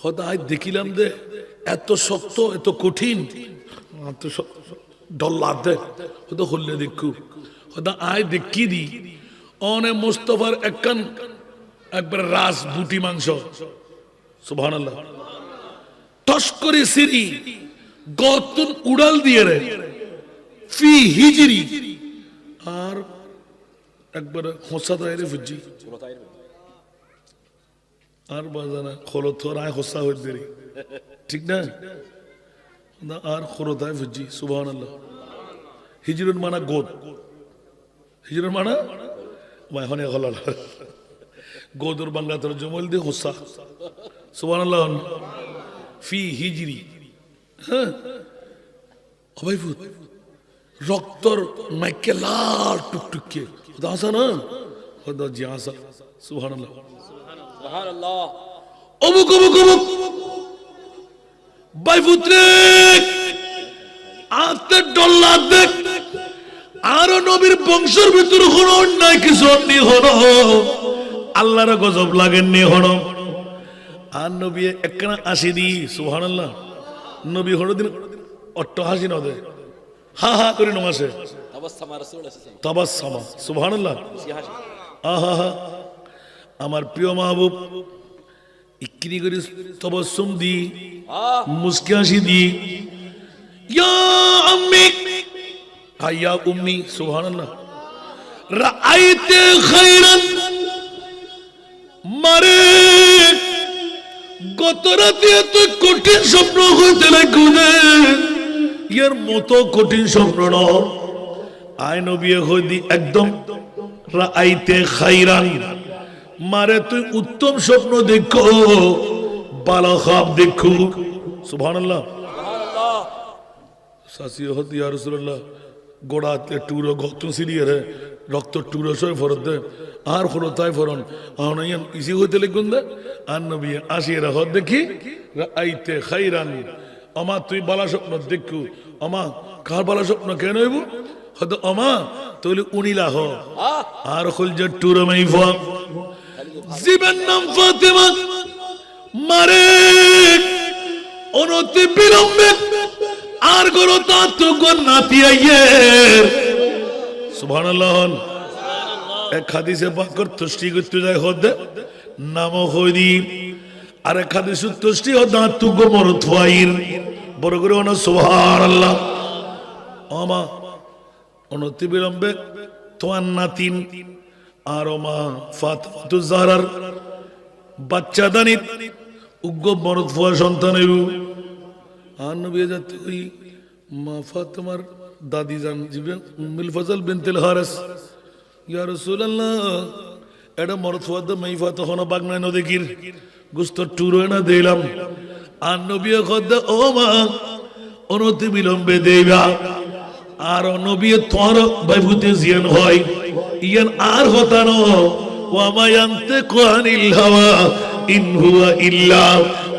হয়তো আজ দেখিলাম যে এত শক্ত এত কঠিন এত ডল্লা দে হয়তো হলে দেখু হয়তো আয় দেখি দি অনে মোস্তফার একখান একবার রাস বুটি মাংস সুবহানাল্লাহ টস করে সিরি গতন উড়াল দিয়ে রে ফি হিজরি আর একবার হোসা তাইরে ফুজি আর বাজানা খলত রায় হোসা হই দেরি ঠিক না না আর খরতায় ফুজি সুবহানাল্লাহ হিজরুন মানা গোদ হিজরুন মানা মাই হনে হলাল গোদর বাংলা তোর জমল দে হোসা সুবহানাল্লাহ ফি হিজরি হ্যাঁ অবাইফুত রক্তর মাইকে লাল টুকটুকে দাসা না খোদা জিয়াসা সুবহানাল্লাহ সুবহানাল্লাহ অবুক অবুক অবুক বাইফুত্রে আতে ডল্লা দেখ আর নবীর বংশের ভিতর কোন অন্যায় কিছু নি হলো আল্লাহর গজব লাগেননি হলো আর নবী একখানা আসি দি সুবহানাল্লাহ নবী হলো দিন অট্ট হাসি নদে হা হা করে নমাসে তাবাসসামা সুবহানাল্লাহ আহা আমার প্রিয় মাহবুব ইকরি করে তাবাসসুম দি মুস্কি হাসি দি ইয়া আম্মি আয়া উম্মি সুবহানাল্লাহ রাআইতে খায়রান মারে গত রাতে এত কঠিন স্বপ্ন হইতে লাগুনে ইয়ার মতো কঠিন স্বপ্ন ন আয় নবী হইদি একদম রাআইতে খায়রান মারে তুই উত্তম স্বপ্ন দেখো ভালো খাব দেখো সুবহানাল্লাহ সুবহানাল্লাহ সাসি হদি ইয়া রাসূলুল্লাহ গোড়াতে টুরো গত সিরিয়ে রে রক্ত টুরো সয় ফরত দে আর হলো তাই ফরন আনাইন ইসি হইতে লাগুন দে আর নবী আসিরা হদ দেখি রাআইতে খায়রান আমা তুই বালা স্বপ্ন দেখু আমা কার বালা স্বপ্ন কেন হইব হয়তো আমা তাহলে উনিলা হ আর হল যে টুরো মাইফা জীবন নাম ফাতেমা মারে অনতি বিলম্বে আর গরো তা তো গন্নাতি আইয়ে সুবহানাল্লাহ এক হাদিসে পাকর তুষ্টি করতে যায় হদ নাম হইদি আর এক হাদিসে তুষ্টি হদ তু গো মরত ফাইর বড় করে না সুবহানাল্লাহ আমা অনতি বিলম্বে তোমার নাতিন আর মা ফাতিমাতু জাহরার বাচ্চা দানিত উগ্র মরদ ফুয়া সন্তানের আর নবী যাতে ওই মা ফাতিমার দাদি জান জিবে উম্মুল ফজল বিনতুল হারিস ইয়া রাসূলুল্লাহ এটা মরদ ফুয়া তো মাই ফাত হনো বাগনা নদীর গুস্ত টুরো না দিলাম আর নবী কদ ও মা অনতি বিলম্বে দেবা আর নবী তোর বাইভূতে জিয়ান হয় ইয়ান আর হতানো ওয়া মা ইয়ানতিকু আনিল হাওয়া ইন হুয়া ইল্লা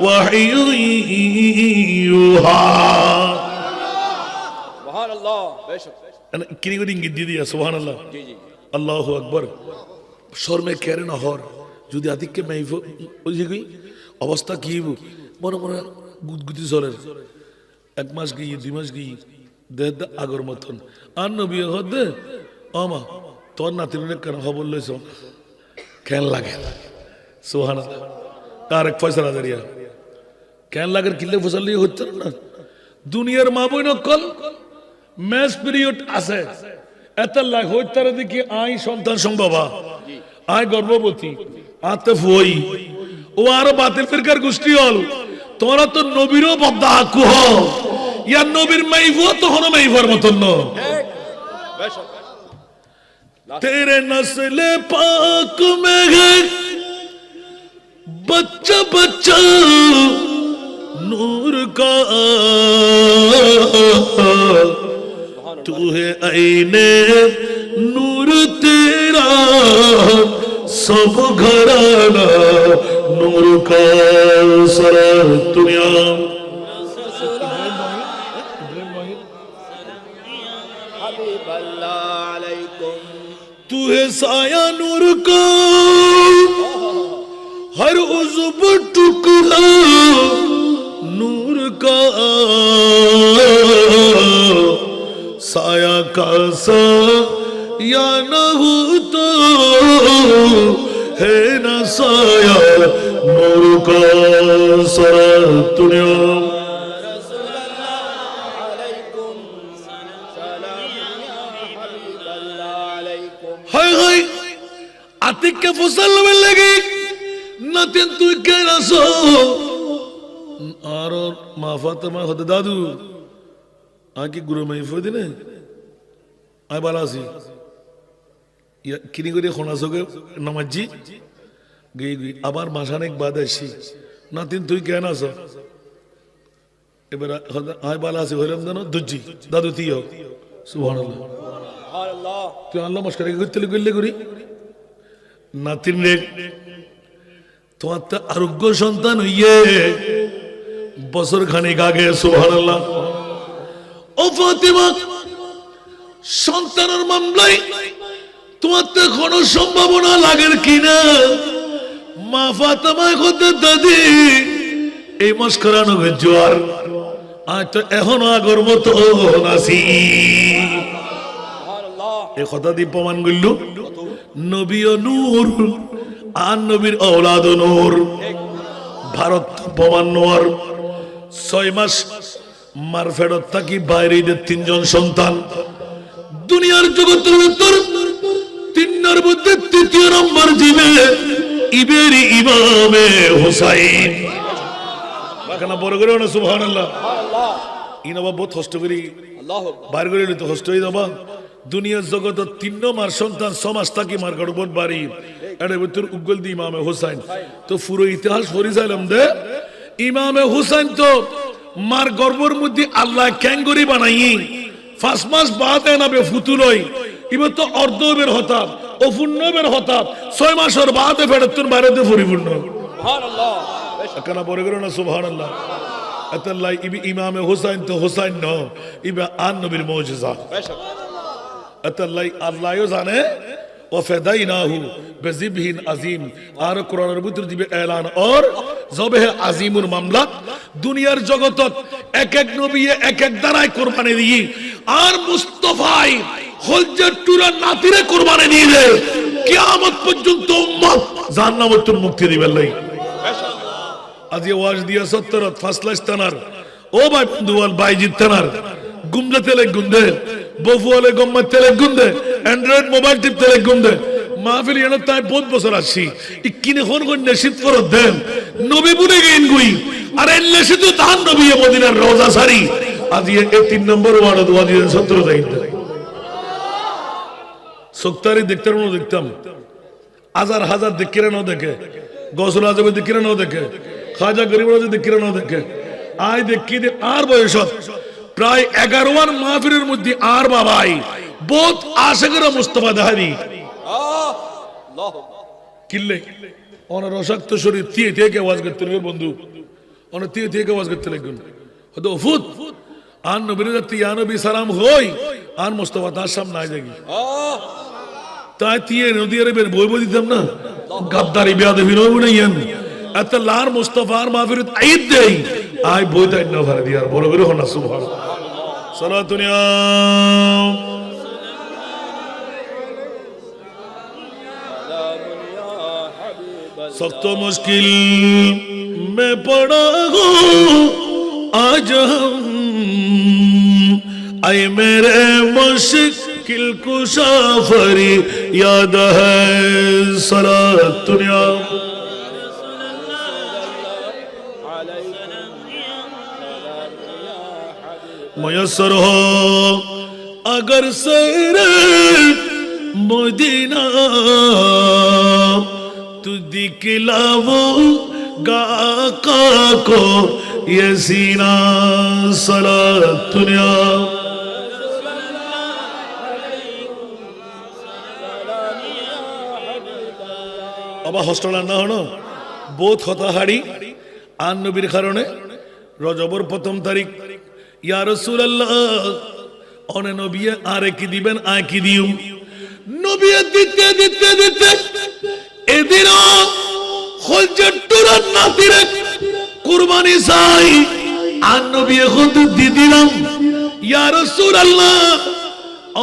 ওয়াহিয়ুন ইউহা সুবহানাল্লাহ বেশক কিনি গদিন গিদি দিয়া সুবহানাল্লাহ জি জি আল্লাহু আকবার শর্মে কেরে না হর যদি আদিককে মাইফ ওই যে অবস্থা কি মনে মনে গুদগুদি চলে এক মাস গিয়ে 2 মাস গিয়ে দেদ আগর মতন আর নবী হদ আমা তোর নাতিনে কেন খবর লইছ কেন লাগে সুবহানাল্লাহ তার এক ফয়সালা দাঁড়িয়া কেন লাগে কিলে ফসল হচ্ছে না দুনিয়ার মা বই নকল ম্যাচ পিরিয়ড আছে এত লাগ হইতে দেখি আই সন্তান সম্ভবা আই গর্ভবতী আতে ফুই ও আরো বাতিল ফিরকার গোষ্ঠী হল তোরা তো নবীরও বদ্দা কুহ ইয়ার নবীর মাইফও তো হনো মাইফার মতন ন तेरे नस्ले पाक में है बच्चा बच्चा नूर का तू है आईने नूर तेरा सब घराना नूर का सारा दुनिया तू है साया नूर का हर उज़्व टुकड़ा नूर का साया का या न हो तो है न साया नूर का सारा दुनिया हाय हाय आतिक के फसल में लगी नतिन तू कहना सो और माफात में होते दादू आके गुरु में फुदी ने आई बालासी या किन्हीं को देखो ना सोगे नमज्जी गई गई अबार माशाने एक बात ऐसी नतिन तू कहना सो ये बरा आई बालासी हो रहे हैं ना दुज्जी दादू तीयो सुभान अल्लाह तो अल्लाह मस्करे के गुत्तले गुल्ले गुरी नातिन ने तो आता आरोग्य संतान ये बसर खाने का गए सुभान अल्लाह ओ फातिमा संतान और मामलाई तो आता कोनो संभावना लागेर किना माँ फातिमा खुद दादी এই মস্করানো জোয়ার আজ তো এখনো আগর মতো নাসি এই কথা দিয়ে প্রমাণ করল নবী ও নূর আর নবীর ঔলাদ ও নূর ভারত প্রমাণ নূর 6 মাস মার ফেরত থাকি বাইরে ঈদের 3 জন সন্তান দুনিয়ার জগতের ভিতর 3 মধ্যে তৃতীয় নম্বর জিবে ইবেরি ইমামে হুসাইন বাকানা বড় করে না সুবহানাল্লাহ ইনাবা বহুত কষ্ট করি আল্লাহু বাইরে করে তো কষ্ট হই যাবা দুনিয়ার জগত 3 নম্বর সন্তান সমাজ থাকি মার গড়বড় বাড়ি এর ভিতর উগল দি ইমামে হুসাইন তো পুরো ইতিহাস পরিচালম দে ইমামে হুসাইন তো মার গর্বর মধ্যে আল্লাহ ক্যাঙ্গুরি বানাই 5 মাস বাদে না বে ফুতুলই ইবে তো অর্ধবের হতাব অপূর্ণবের হতাব 6 মাসের বাদে ফেরতুন বাইরেতে পরিপূর্ণ সুবহানাল্লাহ কানা বড় করে না সুবহানাল্লাহ আতাল্লাহ ইবি ইমামে হুসাইন তো হুসাইন ন ইবে আন নবীর মুজিজা বেশক আতাল্লাহ আল্লাহও জানে ওয়াফাদাইনাহু বিযিবহিন আযীম আর কোরআনের ভিতর দিবে এলান और জবহে আযীমুর মামলা দুনিয়ার জগতত এক এক নবী এক এক দানায় কুরবানি দিয়ে আর মুস্তাফাই হযরতুরা নাতিরে কুরবানি দিয়ে দে কিয়ামত পর্যন্ত উম্মত জাহান্নাম হতে মুক্তি দিবে আল্লাহ বেশক আজ এই ওয়াজ দিয়া 70 ফাসলাস্তানার ও ভাই বন্ধুয়াল বাইজিত তানার গুমদে তেলে গুন্দে বফুয়ালে গম্মত তেলে গুন্দে অ্যান্ড্রয়েড মোবাইল টিপ তেলে গুন্দে মাহফিল এনে তাই বহুত বছর আসছি ইকিনে কোন কোন নসিব করে দেন নবী বলে গেন গুই আর এলে শুধু তার নবী মদিনার রওজা সারি আজ এই 3 নম্বর ওয়ার্ড দোয়া দিয়ে 17 তারিখ সুক্তারি দেখতে না দেখতাম হাজার হাজার দেখে না দেখে গৌসুল আজম দেখে না দেখে খাজা গরিব নওয়াজ দেখে না দেখে আই দেখি দে আর বয়স প্রায় 11 ওয়ান মাহফিলের মধ্যে আর বাবাই বহুত আশিকরা মুস্তাফা দাহারি আল্লাহ কিল্লে ওনার রসাক্ত শরীর তিয়ে থেকে আওয়াজ করতে লাগে বন্ধু ওনার তিয়ে থেকে আওয়াজ করতে লাগেন হয়তো ফুত আন নবীর জাতি ইয়া নবী সালাম হই আর মুস্তাফা তার সামনে আই যাগি তাই তিয়ে নদী আরবের বই বই দিতাম না গাদ্দারি বেয়াদবি নয় বুনাইয়েন এত লার মুস্তাফার মাহফিলত আইদ দেই আই বই তাই না ভরে দিয়ার বড় করে হনা সুবহানাল্লাহ সালাতুনিয়া सख्त मुश्किल में पड़ा हो आज हम आए मेरे मुश्किल कुशा फरियाद है सलात दुनिया मुयस्सर हो अगर सैरे मदीना तू दिखलावो गाका को ये सीना सलात दुनिया বাবা হস্টেল না হনো বোধ হতাহারি আন নবীর কারণে রজবর প্রথম তারিখ ইয়া রাসূলুল্লাহ অনে নবী আরে কি দিবেন আয় কি দিউম নবী দিতে দিতে দিতে এদিন খলজটুরার নাতিরে কুরবানি চাই আন নবী খুদ দি দিলাম ইয়া রাসূলুল্লাহ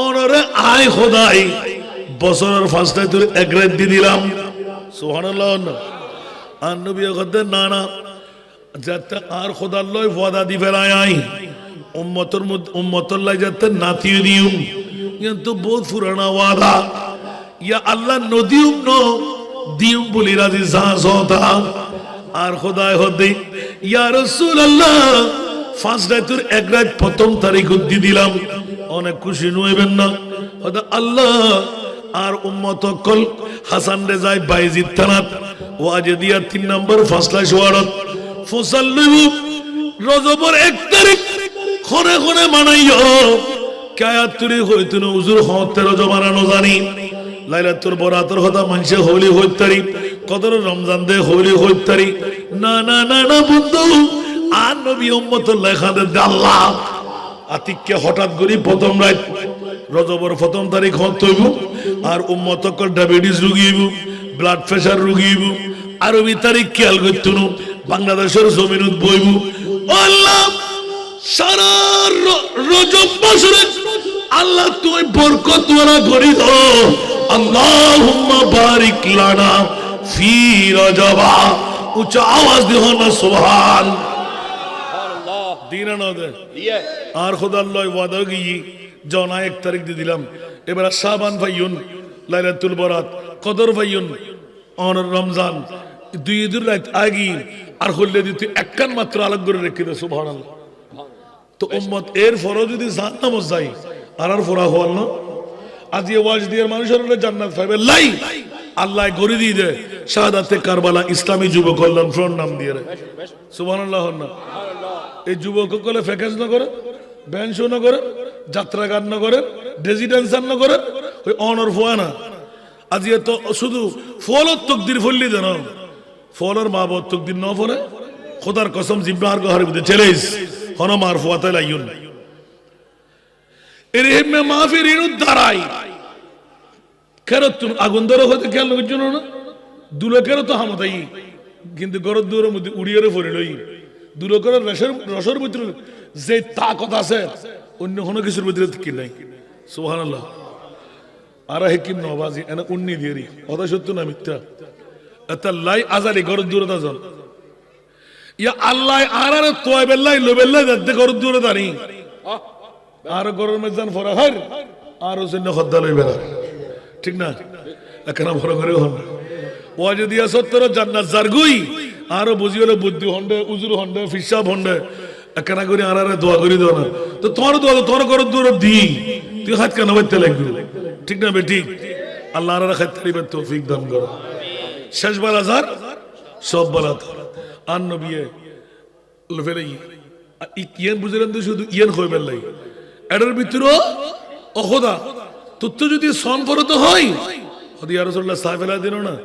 অনরে আয় খোদাই বছরের ফার্স্টে তোর এক রাত দি দিলাম সুবহানাল্লাহ আন নবী খুদ না না যাতে আর খোদার লয় ওয়াদা দি ফেলায় আই উম্মতর লাই যাতে নাতি দিউম কিন্তু বহুত পুরানা ওয়াদা ইয়া আল্লাহ নদিউম ন দিউম বলি রাজি সাহস হতা আর খোদায় হতে ইয়া রাসূলুল্লাহ ফার্স্ট ডে তোর এক রাত প্রথম তারিখ দি দিলাম অনেক খুশি নইবেন না হতা আল্লাহ আর উম্মত কল হাসান রে যায় বাইজিদ থানাত ওয়াজে দিয়া 3 নম্বর ফাসলা শওয়ারত ফসাল্লু রজবর 1 তারিখ খনে খনে মানাইও কায়াত তুরি হইতুন হুজুর হতে রজব মানানো জানি লাইলাতুল বরাতর হতা মানসে হোলি হইতারি কদর রমজান দে হোলি হইতারি না না না না বন্ধু আর নবী উম্মতুল লেখাতে আল্লাহ আতিককে হঠাৎ করি প্রথম রাত রজবর প্রথম তারিখ হইব আর উম্মত কল ডায়াবেটিস রোগীব ব্লাড প্রেসার রোগীব আরবি তারিখ খেয়াল করতুন বাংলাদেশের জমিনত বইব আল্লাহ সারা রজব মাসে আল্লাহ তুই বরকত ওয়ালা করে দাও আল্লাহুম্মা বারিক লানা ফি রজবা উচ্চ আওয়াজ দিও না সুবহান আল্লাহ দিনা না দে আর খোদাল্লাহ ওয়াদা গই জনা 1 তারিখ দি দিলাম এবার শাবান ভাইয়ুন লাইলাতুল বরাত কদর ভাইয়ুন আর রমজান দুই দিন রাত আগি আর হলে দিতে একখান মাত্র আলাদা করে রেখে দে সুবহানাল্লাহ তো উম্মত এর ফরজ যদি জান্নাত যাই আর ফরা হল না আজ এই ওয়াজ দিয়ে মানুষের জান্নাত পাবে লাই আল্লাহ গরি দিয়ে দে শাহাদাতে কারবালা ইসলামী যুব কল্যাণ ফ্রন্ট নাম দিয়ে রে সুবহানাল্লাহ না এই যুবক কলে ফ্যাকাস না করে ব্যান্ড শো না করে যাত্রা গান না করে রেজিডেন্সার না করে ওই অনর ফোয়া না আজ তো শুধু ফলত তকদির ফল্লি দেন ফলর মা বাবা তকদির ন ফলে খোদার কসম জিব্রার গহরে বুঝে ছেলেস হন মার ফোয়াতে লাইয়ুন এর হেমে মাহফিরিন উদ্ধারাই কেন তুমি আগুন ধরে হতে খেয়াল জন্য না দুলকের তো হামতাই কিন্তু গরদ দূরের মধ্যে উড়িয়ে পড়ে লই দুলকের রসের ভিতরে যে তাকত আছে অন্য কোনো কিছুর ভিতরে কি নাই সুবহানাল্লাহ আর হেকিম নবাজি এনে উন্নি দিয়েরি কথা সত্য না মিথ্যা এত লাই আজারি গরদ দূরে দাজন ইয়া আল্লাহ আর আর তোয়বেল্লাই লোবেল্লাই যাতে গরদ দূরে দাঁড়ি আর গরুর মেজান ফরা হয় আর জন্য খদ্দা লইবে না ঠিক না একখানা ভরা করে হন ও যদি সত্তর জান্নাত জারগুই আরো বুঝি হলে বুদ্ধি হন্ডে উজুর হন্ডে ফিসাব হন্ডে একখানা করে আর দোয়া করি দাও না তো তোমার দোয়া তোর গরুর দূর দি তুই হাত কেন বাইতে লাগবি ঠিক না বেটি আল্লাহ আর খাইতে দিবেন তৌফিক দান করো শেষ বেলা যার সব বেলা আর নবী ফেলে ইয়েন বুঝলেন তো শুধু ইয়েন হয়ে বেলাই এটার ভিতরে অখোদা তোর তো যদি সন ফরত হয় হদি ইয়া রাসূলুল্লাহ সাহেবেলা দিন না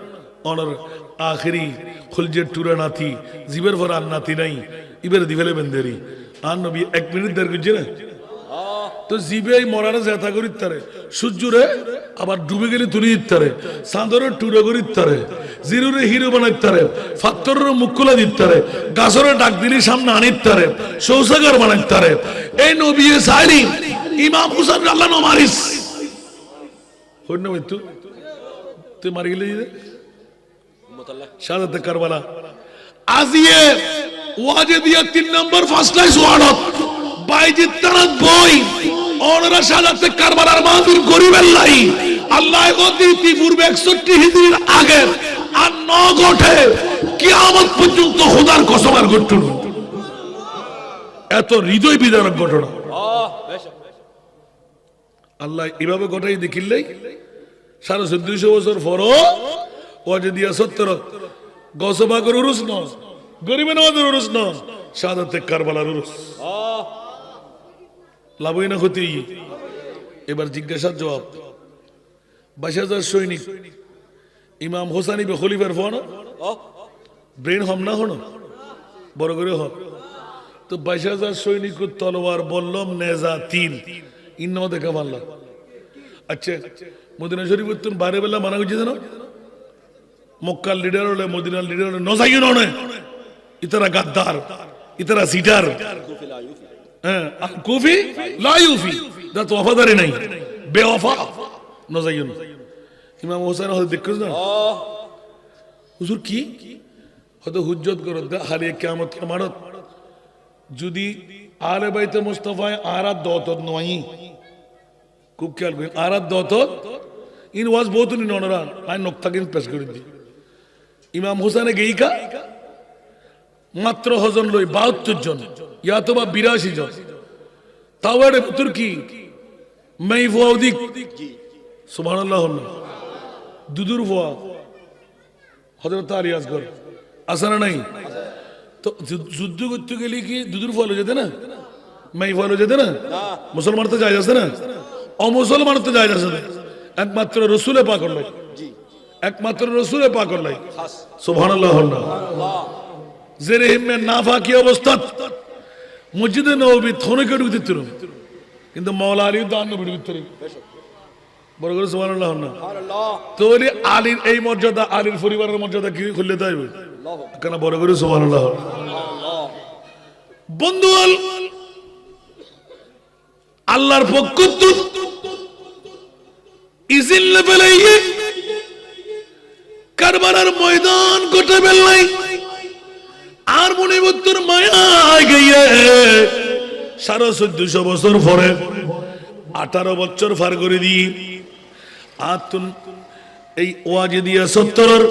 অনর আখেরি খুলজের টুরা নাতি জিবের ভর আর নাতি নাই ইবের দিবেলে বেন্দেরি আর নবী 1 মিনিট দেড় গুজে না তো জিবে মরারে জেতা করি তারে সূর্যরে আবার ডুবে গেলে তুলি দিতারে চাঁদরে টুরা করি তারে জিরুরে হিরো বানাই তারে ফাত্তরের মুখ খোলা দিতারে গাছরে ডাক দিলি সামনে আনিত তারে শৌচাগার বানাই তারে এই নবী সাইরি ইমাম হুসাইন আল্লাহ নো মারিস হইন না মৃত্যু তুই মারি গেলি শাহাদাতে কারবালা আজিয়ে ওয়াজে দিয়া 3 নম্বর ফার্স্ট লাইস ওয়ার্ডত বাইজিদ তারাত বই ওনারা শাহাদাতে কারবালার মাহফিল করিবেন লাই আল্লাহ গদিতি পূর্বে 61 হিজরির আগে আর 9 ঘটে কিয়ামত পর্যন্ত খোদার কসম আর ঘটল এত হৃদয় বিদারক ঘটনা আল্লাহ এভাবে ঘটাই দেখিলেই 1450 বছর পরও ওয়াজে দিয়া 70 গসবাগর উরুস ন গরিবে নওয়াজের উরুস ন শাহাদাতে কারবালার উরুস লাভই না ক্ষতি এবার জিজ্ঞাসার জবাব 22,000 সৈনিক ইমাম হোসেন ইবে খলিফার ফোন ব্রেন হম না হন বড় করে হন তো 22,000 সৈনিক তলোয়ার বললম নেজা তিল ইন্নাও দেখা মানলাম আচ্ছা মদিনা শরীফ তুন বারে বেলা মানা হচ্ছে না মক্কার লিডার হলে মদিনার লিডার হলে নজাইও নয় ইতারা গাদ্দার ইতারা সিটার হ্যাঁ কুফি লা ইউফি দা তো ওয়াফাদারি নাই বেওয়াফা নজাইও ইমাম হোসেন হয়তো দেখছ না হুজুর কি হয়তো হুজ্জত করত দা হারিয়ে কিয়ামত মারত যদি আলে বাইতে মুস্তাফায় আরাত দত নয় খুব খেয়াল করেন আরাত দত ইন ওয়াজ বহুত নি ননরান আই নক্তা কিন পেশ করে দি ইমাম হোসেনে গেইকা মাত্র হজন লই 72 জন ইয়া তো বা 82 জন তাওয়ারে পুত্র কি মাই ফুয়াউদি সুবহানাল্লাহ দুদুর ফুয়া হযরত আলী আসগর আসনা নাই তো যুদ্ধ করতে গেলে কি দুদুর ফুয়া লয়ে যেতে না মাই ফুয়া লয়ে যেতে না মুসলমান তো যায় আছে না অমুসলমান তো যায় আছে না একমাত্র রাসূলে পাক আল্লাহ জি একমাত্র রাসূলে পাক আল্লাহ সুবহানাল্লাহ জেরে হিম্মে নাফা কি অবস্থা মসজিদে নববী থনে কেটে দিতেন কিন্তু মাওলা আলী দান নবীর ভিতরে বড় করে সুবহানাল্লাহ সুবহানাল্লাহ তোরে আলীর এই মর্যাদা আলীর পরিবারের মর্যাদা কি খুললে তাইবে কেন বড় করে সুবহানাল্লাহ সুবহানাল্লাহ বন্ধু আল্লাহর পক্ষ তো ইজিল লেভেলাইয়ে কারবালার ময়দান গোটা বেলাই আর মনে বত্তর মায়া গিয়ে 1450 বছর পরে 18 বছর পার করে দি আতুন এই ওয়াজিদিয়া 70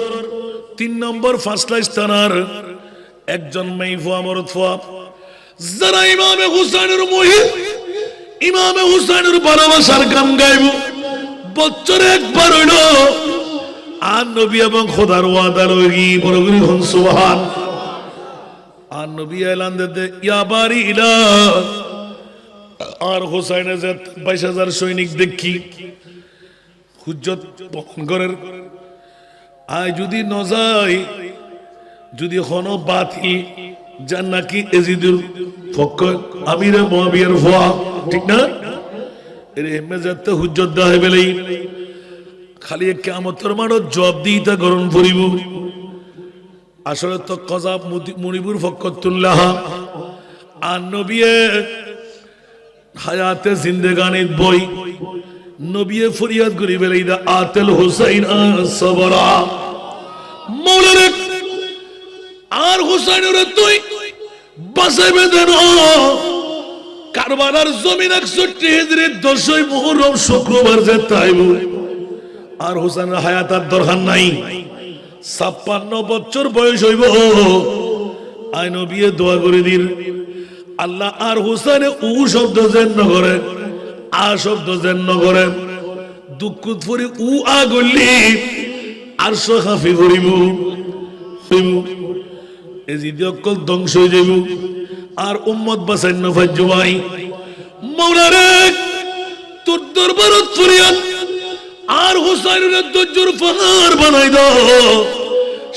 3 নম্বর ফাসলা স্থানার একজন মাইফুয়া মরতফা যারা ইমামে হুসাইনের মহিত ইমামে হুসাইনের ভালোবাসার গান গাইব বছরে একবার হইল আর নবী এবং খোদার ওয়াদা লই বড় করে হন সুবহান আর নবী এলান দিতে ইয়া বারিলা আর হুসাইনের যে 22,000 সৈনিক দেখি হুজ্জত বহন করেন আয় যদি ন যায় যদি হন বাতি জান নাকি এজিদুল ফক আমিরে মুয়াবিয়ার ফুয়া ঠিক না এর মেজাতে হুজ্জত দাহে বেলাই খালি কিয়ামতের মাঠত জবাব দিতা গ্রহণ করিব আসলে তো কজাব মুনিবুর ফকতুল্লাহ আর নবিয়ে হায়াতে জিন্দেগানিত বই নবিয়ে ফরিয়াদ করি বেলাই দা আতেল হুসাইন সবরা মৌলানা আর হুসাইনের তুই বাঁচাইবে দেন কারবালার জমিন 61 হিজরির 10 মুহররম শুক্রবার যে তাইব আর হুসাইনের হায়াতার দরকার নাই 56 বছর বয়স হইব আই নবী দোয়া করে দিন আল্লাহ আর হুসাইনে উ শব্দ যেন করে আ শব্দ যেন করে দুঃখ ফুরি উ আ গলি আর সখাফি করিব এই যে অকল ধ্বংস হয়ে যাইব আর উম্মত বাঁচাইন না ফাজ্জু ভাই মাওলা রে তোর দরবারত ফরিয়াদ আর হুসাইনের দজ্জুর ফাহার বানাই দাও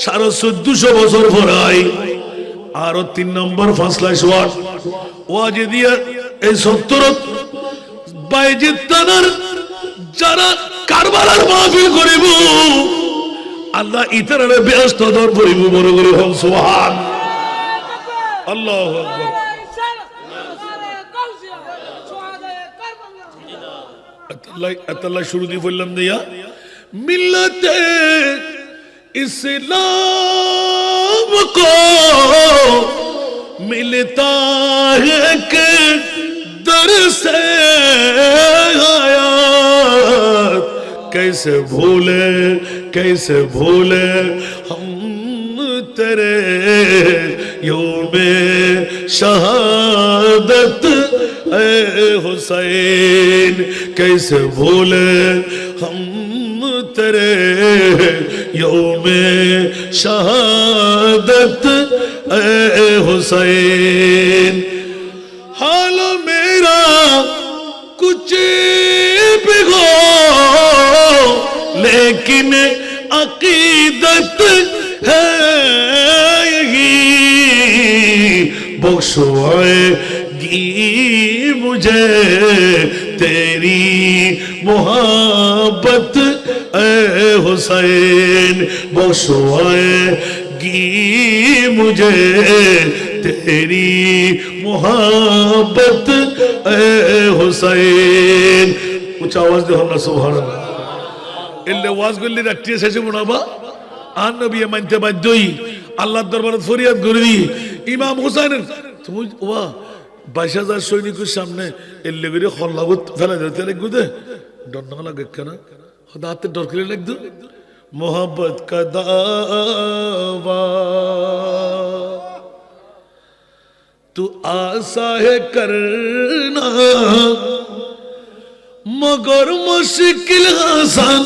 1450 বছর পরাই আর 3 নম্বর ফাসলা শওয়াত ওয়াজিদিয়া এই 70 বাইজিদ তানার যারা কারবালার মাহফিল করিব আল্লাহ ইতারে ব্যস্ত দর করিব বড় করে হন সুবহান আল্লাহু আকবার আল্লাহ শুরু দিয়ে বললাম দিয়া মিল্লাতে इस्लाम को मिलता है कि दर से आयात कैसे भूले हम तेरे यौमे शहादत ए हुसैन कैसे भूले हम तेरे यौमे शहादत ए हुसैन हाल मेरा कुछ भी हो लेकिन अकीदत है यही बख्शवाएगी मुझे तेरी मोहब्बत ए हुसैन बख्शवाएगी मुझे तेरी मोहब्बत ए हुसैन उच्च आवाज दे अल्लाह सुभान अल्लाह এলে ওয়াজ করলে রাত্রি শেষে মনাবা আর নবী মানতে বাধ্যই আল্লাহর দরবারে ফরিয়াদ করে দি ইমাম হুসাইনের তুমি ওয়া 22000 সৈনিকের সামনে এলে করে খল্লাগত ফেলা দিতে লাগবে ডর না লাগে কেন খোদাতে ডর করে লাগতো मोहब्बत का दावा तू आसा है करना मगर मुश्किल आसान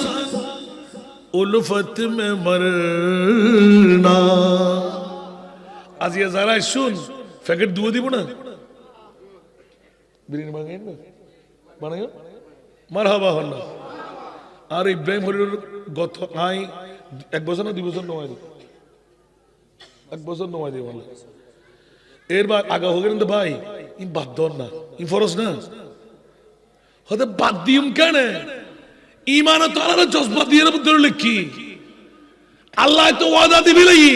उल्फत में मरना आज ये जरा सुन पैकेट दुआ দিব না বিরিয়ানি বানাই না বানাই মারহাবা হল্লা আর ইব্রাহিম হরির গত আই 1 বছর না 2 বছর নয় 1 বছর নয় দিয়ে বলে এরবার আগা হয়ে গেলেন তো ভাই ইন বাদ দন না ইন ফরজ না হতে বাদ দিম কেন ঈমান তো আল্লাহর জজবা দিয়ে ধরে কি আল্লাহ তো ওয়াদা দিবি লাগি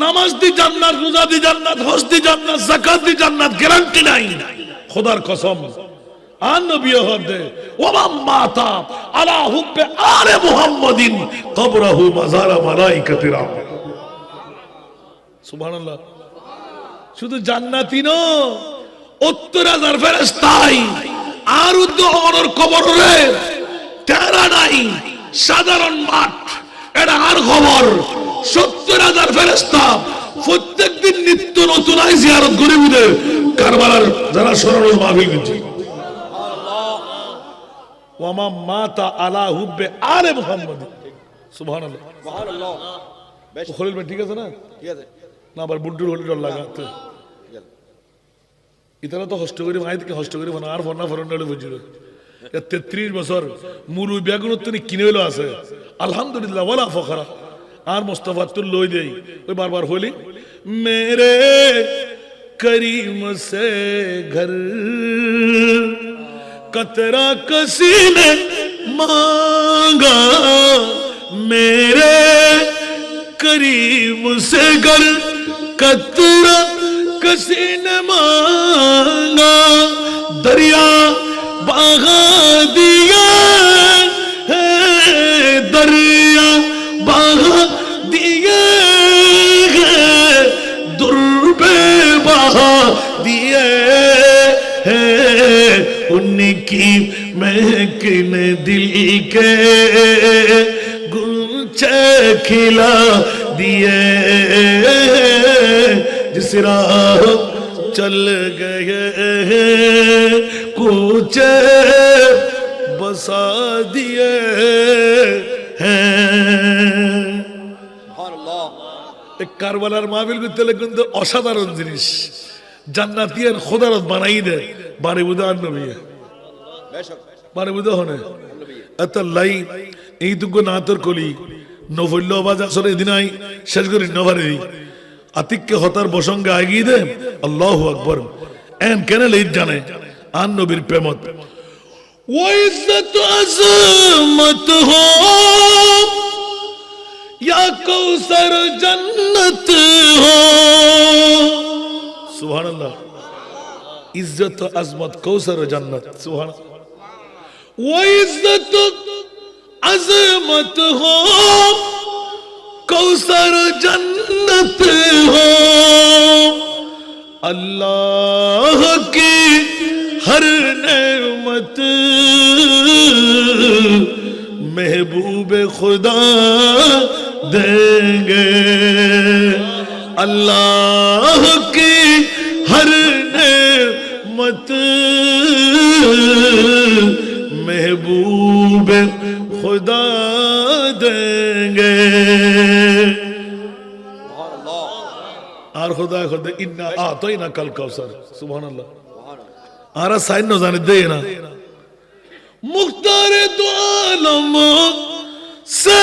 নামাজ দি জান্নাত রোজা দি জান্নাত হজ দি জান্নাত যাকাত দি জান্নাত গ্যারান্টি নাই খোদার কসম আর নবী হদে ওয়া মাতা আলা হুব্বে আলে মুহাম্মাদিন কবরহু মাজারা মালাইকাতির রাহমাত সুবহানাল্লাহ শুধু জান্নাতি ন 70000 ফেরেশতাই আর উদ্দহর কবরে তেরা নাই সাধারণ মাঠ এটা আর খবর 70000 ফেরেশতা প্রত্যেকদিন নিত্য নতুন আই জিয়ারত করে বুঝে কারবালার যারা শরণের মাহফিল করছে ওয়ামা মাতা আলা হুব্বে আলে মুহাম্মদ সুবহানাল্লাহ সুবহানাল্লাহ বেশ খলিল ভাই ঠিক আছে না ঠিক আছে না আবার বুড্ডুর হলি ডর লাগাতে ইতারা তো হস্ত করে মাই থেকে হস্ত করে বানা আর ফরনা ফরন্ডলে বুঝিল 33 বছর মুরু বেগুনত নি কিনে হলো আছে আলহামদুলিল্লাহ ওয়ালা ফখরা আর মুস্তাফা তুল লই দেই ওই বারবার হলি মেরে করিম সে ঘর कतरा किसी ने मांगा मेरे करीम से घर कतरा किसी ने मांगा दरिया बहा दिया है दरिया बहा दिया है दुर्बे बहा दिए है उनकी महकिन दिल के गुलचे खिला दिए जिस राह चल गए कूचे बसा दिए हैं কারবালার মাহফিল করতে কিন্তু অসাধারণ জিনিস জান্নাতিয়ার খোদারত বানাই দেয় বারে উদাহরণ নবী বারে উদাহরণ আতাল্লাই এই দুগো নাতর কলি নফল্য আওয়াজ আসলে দিনাই শেষ করি নভারে আতিককে হতার বসঙ্গে আগিয়ে দে আল্লাহু আকবার এন কেন লইত জানে আন নবীর প্রেমত ওয়া ইজ্জত আজমত হো या कौसर जन्नत हो सुभान अल्लाह इज्जत अजमत कौसर जन्नत सुभान वो इज्जत अजमत हो कौसर जन्नत हो अल्लाह की हर नेमत महबूब खुदा देंगे अल्लाह की हर नेमत महबूब खुदा देंगे और खुदा खुदा इन्ना आतैना कल कौसर सुभान अल्लाह आरा साइन न जाने दे ना मुख्तार दो आलम से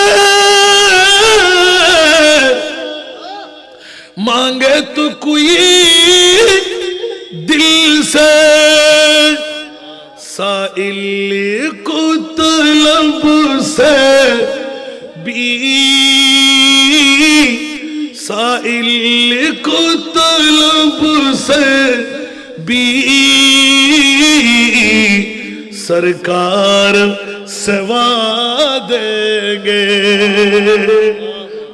मांगे तो कोई दिल से साइल को तलब से भी साइल को तलब से भी सरकार सेवा देंगे।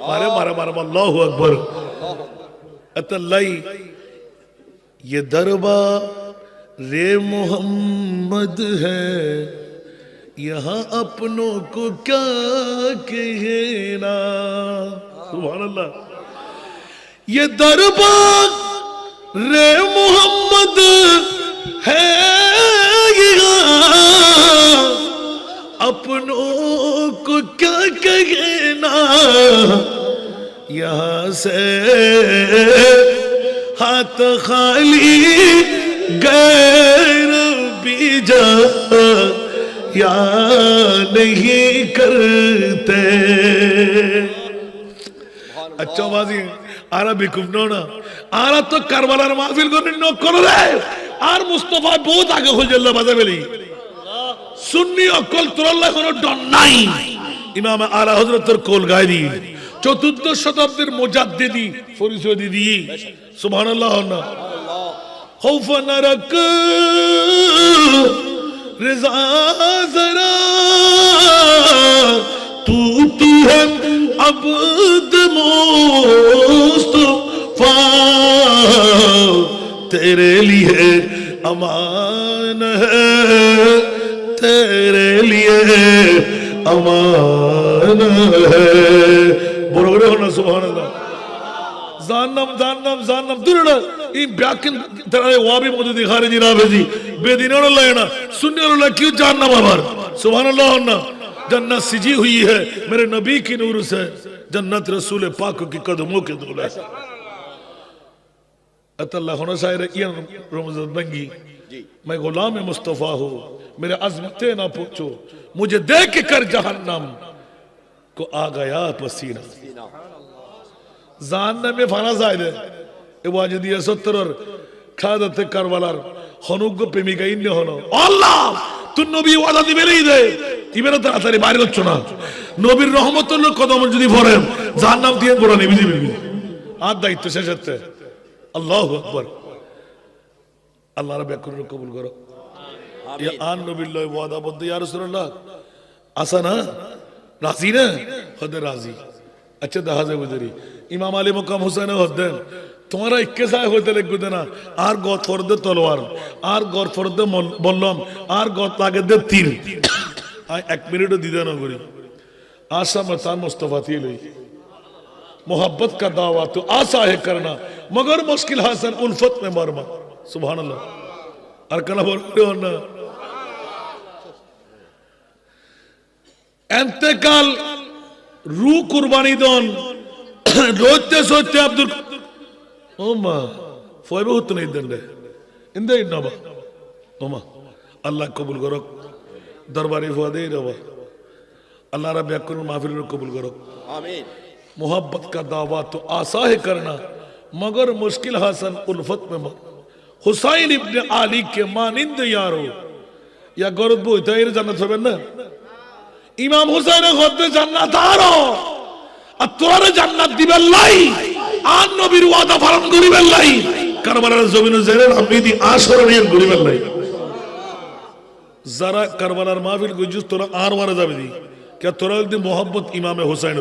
मारे मारे मारे अल्लाहु अकबर। अतल्लाई ये दरबार रे मोहम्मद है, यहाँ अपनों को क्या कहना। सुभान अल्लाह। ये दरबार रे मोहम्मद है, यहाँ अपनों को क्या कहना। यहाँ से हाथ खाली गैर बीजा या नहीं करते। अच्छा बाजी आरा बिकुम ना आरा तो करबलार महफिल को निन्नो करो रे আর মুস্তাফা বহুত আগে হয়ে গেল বাজা বেলি সুন্নি অকল তোরাল্লাহ কোনো ডন নাই। ইমাম আলা হযরতের কোল গায়রি চতুর্দশ শতাব্দীর মুজাদ্দিদি পরিচয় দিদি সুবহানাল্লাহ না খৌফ নরক রিজা জরা তু হম अब्द मुस्तफा तेरे लिए अमान है, तेरे लिए अमान है। बोलो रे होना सुभान अल्लाह। जानम जानम जानम दुरड़ा ये ब्याकिन तरह वाबी मुझे दिखा रहे जी राबे जी बेदीनों ने लाया ना सुन्नी वालों ने क्यों जानना बाबर सुभान अल्लाह होना। जन्नत सिजी हुई है मेरे नबी की नूर से, जन्नत रसूल पाक की कदमों के दूल्हे से। अतल्ला होना शायर इयान रमज़ान बंगी मैं गुलाम मुस्तफ़ा हूँ, मेरे अज़्मते ना पूछो मुझे देख कर जहन्नम को आ गया पसीना। जहन्नम में फाना जायद है ये वाजिदी सत्तर और खादते करवालार हनुग प्रेमिका इन ने होना अल्लाह तू नबी वादा दिबे नहीं दे इबेरा ताড়াতাড়ি বাইরে হচ্ছ না নবীর রহমতুল্লাহ কদম যদি ভরেন জাহান্নাম দিয়ে পুরো নেবে দিবে আর দায়িত্ব শেষ হচ্ছে। আল্লাহু আকবার। আল্লাহ রাব্বুল আলামিন কবুল করো। আমিন। ইয়া আন নবিল্লাহ ওয়াদা বদ্দ ইয়া রাসূলুল্লাহ আসা না রাজি না হদে রাজি। আচ্ছা দেখা যাবে বুঝরি ইমাম আলী মুকাম হোসেন হদেন তোমারা ইক্কে সায় হইতে লাগবে না আর গত ফরদে তলোয়ার আর গত ফরদে বললাম আর গত লাগে দে তীর এক মিনিটও দিদা না করি आशा मतान मुस्तफा थी लई मोहब्बत का दावा तो आशा है करना मगर मुश्किल हासन उल्फत में मरमा। सुभान अल्लाह। और कला बोल ना इंतकाल रू कुर्बानी दोन रोते सोते अब्दुल ओमा फोय बहुत नहीं दंडे इंदे इन्नबा ओमा अल्लाह कबूल करो दरबारी फुआदे रवा अल्लाह रब्बुल आलमीन महफिल को कबूल करो आमीन। मोहब्बत का दावा तो आसा है करना मगर मुश्किल हासन उल्फत में हुसैन इब्ने अली के मानिंद यारो या गौरव बोलता है जन्नत হবে না ইমাম হুসাইনের হতে জান্নাত আরো আর তোর জান্নাত দিবেন লাই আর নবীর ওয়াদা পালন করিবেন লাই কারবালার জমিনে জেরের আমৃতি আশরণের করিবেন লাই যারা কারবালার মাহফিল গুজুস তোরা আর মারা যাবে দি क्या तोरा मोहब्बत इमाम हुसैन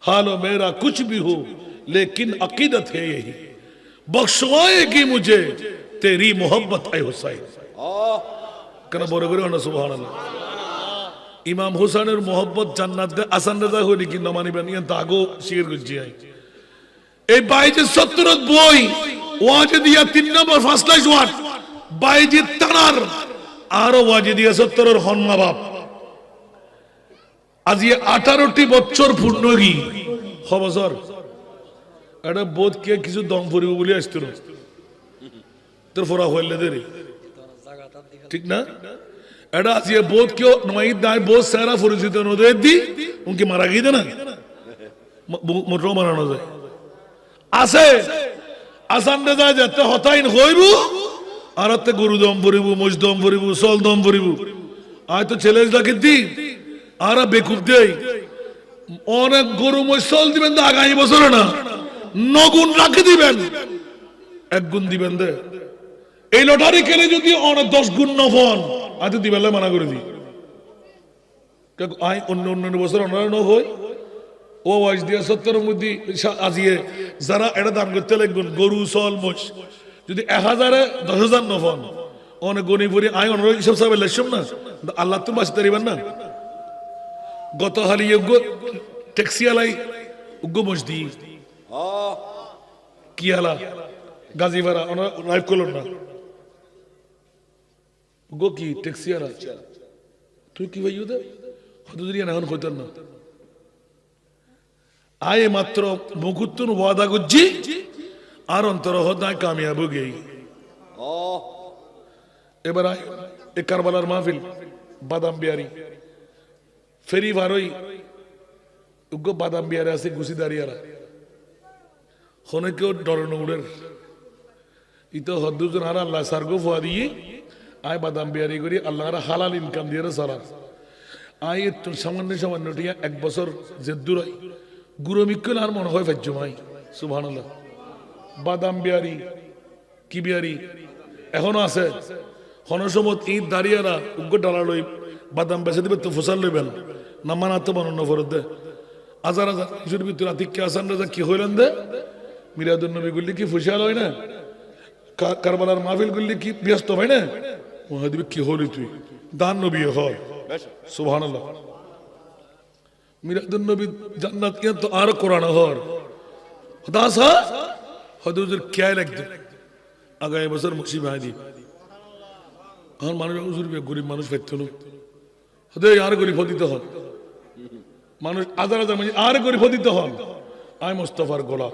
हालो मेरा कुछ भी हो लेकिन अकीदत है यही बख्शवाएगी मुझे तेरी मोहब्बत ऐ हुसैन। कना बोरे बोरे ना सुभान अल्लाह। इमाम हुसैनेर मोहब्बत জান্নাত দে আসান রাজা হইনি কি নমানি বানিয়ে দাগো শির গুজি আই এই বাইজে 70 বই ওয়াজে দিয়া 3 নম্বর ফার্স্ট লাইস ওয়াট বাইজে তানার আরো ওয়াজিদি 70 হন্মা বাপ আজ 18টি বছর পূর্ণ কি খবর এটা বোধ কে কিছু দম পড়িব বলে আসতো না তোর ফরা হইলে দেরি ঠিক না এটা আজ বোধ কেউ নয় দায় বোধ সারা পরিচিত নদে দি উনকে মারা গিয়ে না মোটর বানানো যায় আছে আসান যায় যেতে হতাইন হইব আর গরু দম ভরিব মোষ দম ভরিব চল দম ভরিব আয় তো ছেলে ডাকে দি আর বেকুব দেই অনেক গরু মোষ চল দিবেন তো আগামী বছরে না 9 গুণ রাখে দিবেন 1 গুণ দিবেন দে এই লটারি খেলে যদি অনেক 10 গুণ নফল আজ দিবেন মানা করে দি আয় অন্য বছর অন্য হয় ও ওয়াজ দিয়া 70 মধ্যে আজিয়ে যারা এটা দান করতে লাগবেন গরু চল মোষ যদি 1000-এ 10,000 নফল অনেক গনি ভরি আয় অন্য হিসাব সাহেব লেসম না আল্লাহ তো বাঁচতে পারিবেন না গত হালি ট্যাক্সি আলাই উগ্র মোষ দি কি আলা গাজী ভাড়া ওনার লাইভ করলেন না গো কি ট্যাক্সি আলা তুই কি ভাই ওদের হয়তো যদি এখন হইতেন না আয় মাত্র মুকুত্তুন ওয়াদা করছি আর অন্তর হদায় কামিয়াব গেই এবার আয় এ কারবালার মাহফিল বাদাম বিহারি ফেরি ভারই উগ্র বাদাম বিহারে আছে গুছিদারিয়ারা হনে কেউ ডরানো উড়ের ইতো হদ্দুজন আর আল্লাহ সার্গো ফুয়া দিয়ে আয় বাদাম বিহারি করি আল্লাহরা হালাল ইনকাম দিয়ে সারা আয় সামান্য টিয়া 1 বছর যে দূর গুরু মিক্কল আর মনে হয় ফাজ্য মাই সুবহানাল্লাহ বাদাম বিহারি কি বিহারি এখনো আছে হনসমত ঈদ দাঁড়িয়ারা উগ্র ডালা লই বাদাম বেচে দিবে তো ফসল লইবেন না মানাতো বানানো ফরত দে হাজার হাজার কিছুর ভিতরে আতিককে আসান রাজা কি হইলেন দে মিরাদুন নবী গুলি কি ফুসাল হয় না কারবালার মাহফিল গুলি কি ব্যস্ত হয় না মনে দিবে কি হলি তুই দান নবী হয় সুবহানাল্লাহ মিরাদুন নবী জান্নাত কে তো আর কোরআন হর দাসা হদুজুর কে লাগবে আগামী বছর মুসিব আদি আর মানুষ হুজুর গরিব মানুষ পেতো না হদে আর গরিব দিতে হন মানুষ হাজার হাজার মানুষ আর গরিব দিতে হন আয় মুস্তাফার গোলাম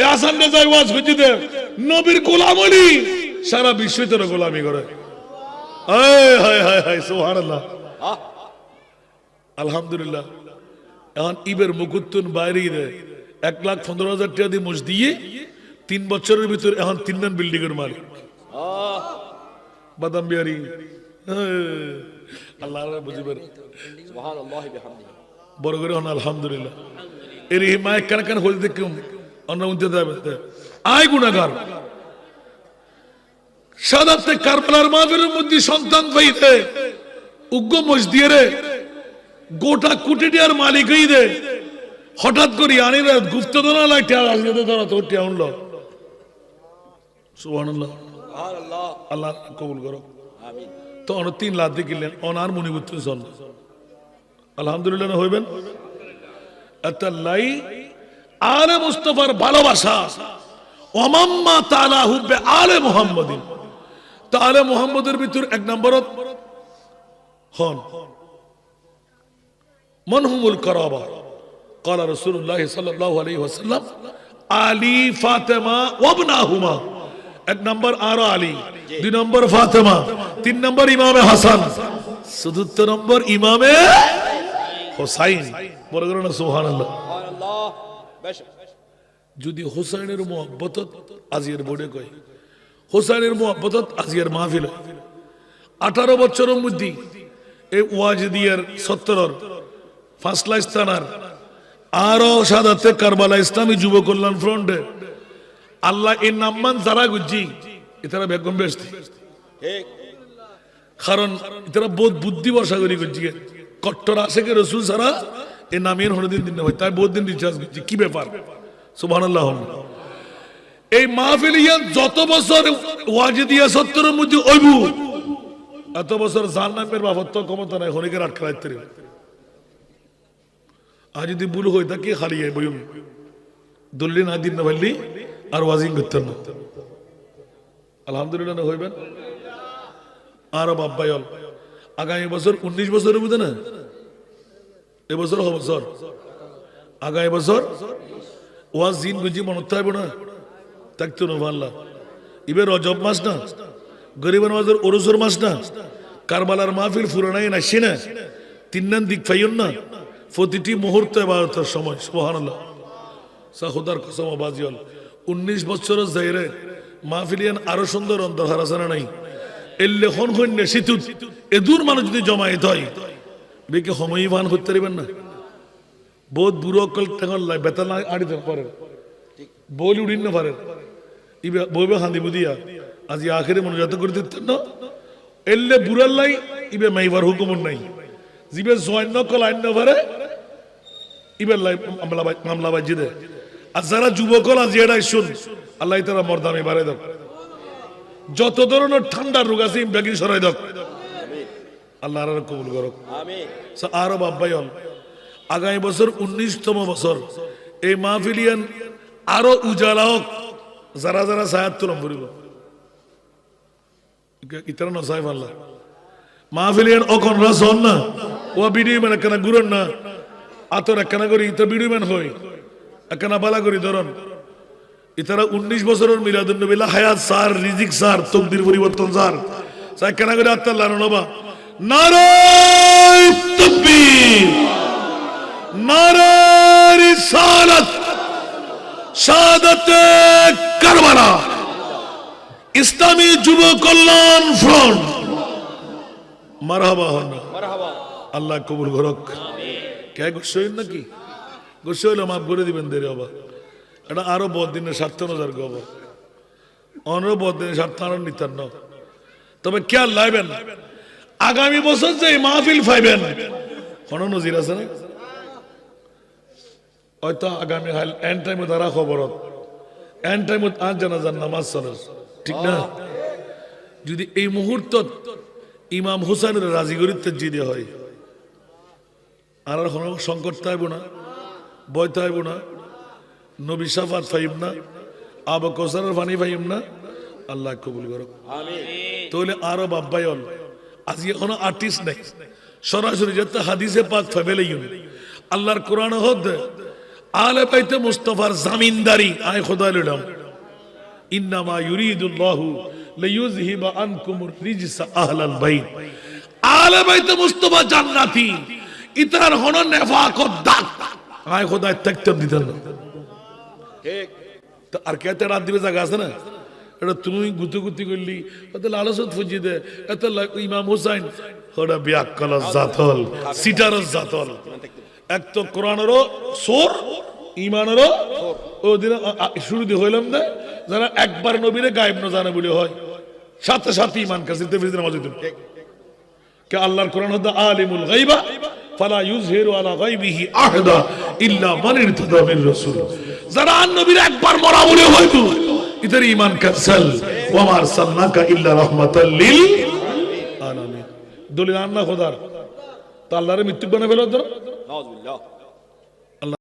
এ আসান যায় ওয়াজ খুঁজিতে নবীর গোলাম আলী সারা বিশ্ব তোর গোলামি করে হায় হায় হায় হায় সুবহানাল্লাহ আলহামদুলিল্লাহ এখন ইবের মুকুত্তুন বাইরে দে 1,15,000 টাকা দিয়ে মোষ দিয়ে 3 বছরের ভিতর এখন 3 জন বিল্ডিং এর মালিক বাদাম বিহারি আল্লাহ বুঝিবেন সুবহানাল্লাহ বিহামদিহি বড় করে হন আলহামদুলিল্লাহ এর হিমায় কান কান হইতে দেখুম অন্য উনতে যাবে আয় গুনাহগার সাদাতে কারবালার মাহফিলের মধ্যে সন্তান পাইতে উগ্র মোষ দিয়ে রে গোটা কোটি টাকার মালিক হই দে হঠাৎ করে আনিরা গুপ্তধন লাইটা রাজনীতি ধরা তোর টিয়া উনল সুবহানাল্লাহ সুবহানাল্লাহ আল্লাহ কবুল করো আমিন তো অন 3 লাখ দিলেন অনার মনিগুত্র সন আলহামদুলিল্লাহ না হইবেন আতাল্লাই আলে মুস্তাফার ভালোবাসা ওমাম্মা তাআলা হুব্বে আলে মুহাম্মাদিন তাআলা মুহাম্মাদের ভিতর 1 নম্বরত হন মনহুমুল কারাবা قال رسول الله صلى الله عليه وسلم علي فاطمه وابنهما 1 নম্বর আর আলী 2 নম্বর ফাতেমা 3 নম্বর ইমামে হাসান 4 নম্বর ইমামে হুসাইন বড় করে না সুবহানাল্লাহ সুবহানাল্লাহ যদি হুসাইনের মুহাব্বত আজির বড়ে কই হুসাইনের মুহাব্বত আজির মাহফিল 18 বছরের মধ্যে এই ওয়াজিদিয়ার 70 ফাসলা স্থানার আরো সাদাতে কারবালা ইসলামী যুব কল্যাণ ফ্রন্টে আল্লাহ এই নাম্মান যারা গুজি এটারা বেগম বেশতি ঠিক কারণ এটারা বহুত বুদ্ধি বর্ষা করি গুজি কট্টর আশেকে রাসূল ছাড়া এই নামের হরদিন দিন হয় তাই বহুত দিন রিচার্জ গুজি কি ব্যাপার সুবহানাল্লাহ এই মাহফিলিয়া যত বছর ওয়াজিদিয়া 70 এর মধ্যে হইবু এত বছর জান্নাতের বাবত ক্ষমতা নাই হরিকে আটকা রাখতে আজ যদি ভুল হয়ে থাকে হারিয়ে বইম দল্লি না দিন না বললি আর ওয়াজিং করতেন না আলহামদুলিল্লাহ না হইবেন আর বাব্বায়ল আগামী বছর 19 বছরের মধ্যে না এবছর বছর আগামী বছর ওয়াজ দিন গুজি মনে থাকবে না থাকতো না আল্লাহ এবার রজব মাস না গরিব নওয়াজের ওরসর মাস না কারবালার মাহফিল ফুরানাই না সে না 3 দিক ফাইন না প্রতিটি মুহূর্ত ইবাদতের সময় সুবহানাল্লাহ সা খোদার কসম বাজিল 19 বছরের যাইরে মাহফিলিয়ান আরো সুন্দর অন্তর আছে না নাই এলে হন হইনে সিতুত এদুর মানুষ যদি জমায়েত হয় বেকে সময়ই বান করতে পারবেন না বহুত বুড়ো কল টাঙ্গল লাই বেতন আড়িতে পারে বলি উড়িন না পারে ইবে বইবে হান্দি বুদিয়া আজি আখেরে মনোজাত করে দিতেন না এলে বুড়ার লাই ইবে মাইবার হুকুম নাই জিবে জয়েন কল আইন না পারে ইবে লাই মামলা বাজি দে আর যারা যুবকল আজি এটাই শুন আল্লাহ তাআলা মর্দামি বাড়াই দাও যত ধরনের ঠান্ডা রোগ আছে ইমটাকে সরাই দাও আল্লাহ আর কবুল করুক আমিন আরো বাব্বাই হল আগামী বছর 19তম বছর এই মাহফিলিয়ান আরো উজালা হোক যারা যারা সায়াত তুলম করিব ইতারা নসাইফ আল্লাহ মাহফিলিয়ান অকন রাস হন না ও ভিডিও ম্যান একখানা ঘুরন না আতর একখানা করি ইতা ভিডিও ম্যান হই একখানা বালা করি ধরন ইতারা 19 বছরের মিলাদুন নবী হায়াত সার রিজিক সার তকদির পরিবর্তন সার একখানা করে আত্মাল্লাহ নবা নারায়ে তাকবীর নারায়ে রিসালাত শাহাদাতে কারবালা ইসলামী যুব কল্যাণ ফ্রন্ট মারহাবা হন মারহাবা আল্লাহ কবুল করুক আমিন কে গোসইন নাকি গোসইল মাফ করে দিবেন দেরি বাবা এটা আরো বহুত দিনের 57,000 গব অনর বহুত দিনের 57 নিতেন না তবে কে লাইবেন আগামী বছর যে মাহফিল পাইবেন কোন নজির আছে না হয়তো আগামী হাল এন্ড টাইমে তারা খবরত এন্ড টাইমে আজ জানাজার নামাজ চলে ঠিক না যদি এই মুহূর্ত ইমাম হুসাইনের রাজি করিতে জিদে হয় আর কোনো সংকট থাকব না ভয় থাকব না নবী শাফাত পাইব না আবু কৌসারের পানি পাইব না আল্লাহ কবুল করুক আমিন তাহলে আরো বাব্বাই হল আজ এখনো আর্টিস্ট নাই সরাসরি যত হাদিসে পাক ফাবেলাইন আল্লাহর কোরআন হদ আলে বাইতে মুস্তাফার জামিনদারি আয় খোদা ললাম ইন্নামা ইউরিদুল্লাহু লিইয়ুযহিবা আনকুমুর রিজসা আহলাল বাইত আলে বাইতে মুস্তাফা জান্নাতি ইতার হন নেফাকত দাগ আয় খোদা তাকতাব দিতেন না ঠিক তো আর কেতে রাত দিবে জায়গা আছে না এটা তুমি গুতুগুতি করলি এত লালসত ফুজি দে এত ইমাম হুসাইন ওটা বিয়াক্কাল জাতল সিটার জাতল এক তো কোরআনেরও সোর ইমানেরও ওদিন শুরু দিয়ে হইলাম না যারা একবার নবীরে গায়েব না জানে বলে হয় সাথে সাথে ইমান কাছে তেফসিরের মধ্যে ঠিক কে আল্লাহর কোরআন হচ্ছে আলিমুল গায়বা ফালা ইউযহিরু আলা গায়বিহি আহাদা ইল্লা মান ইরতাদা মির রাসূল যারা নবীর একবার মরা বলে হয়তো ইদার ঈমান কাসাল ওয়া মা আরসালনাকা ইল্লা রাহমাতাল লিল আলামিন দলিল আল্লাহ খোদার তা আল্লাহর মৃত্যু বানাবে ফেলো তো নাউযুবিল্লাহ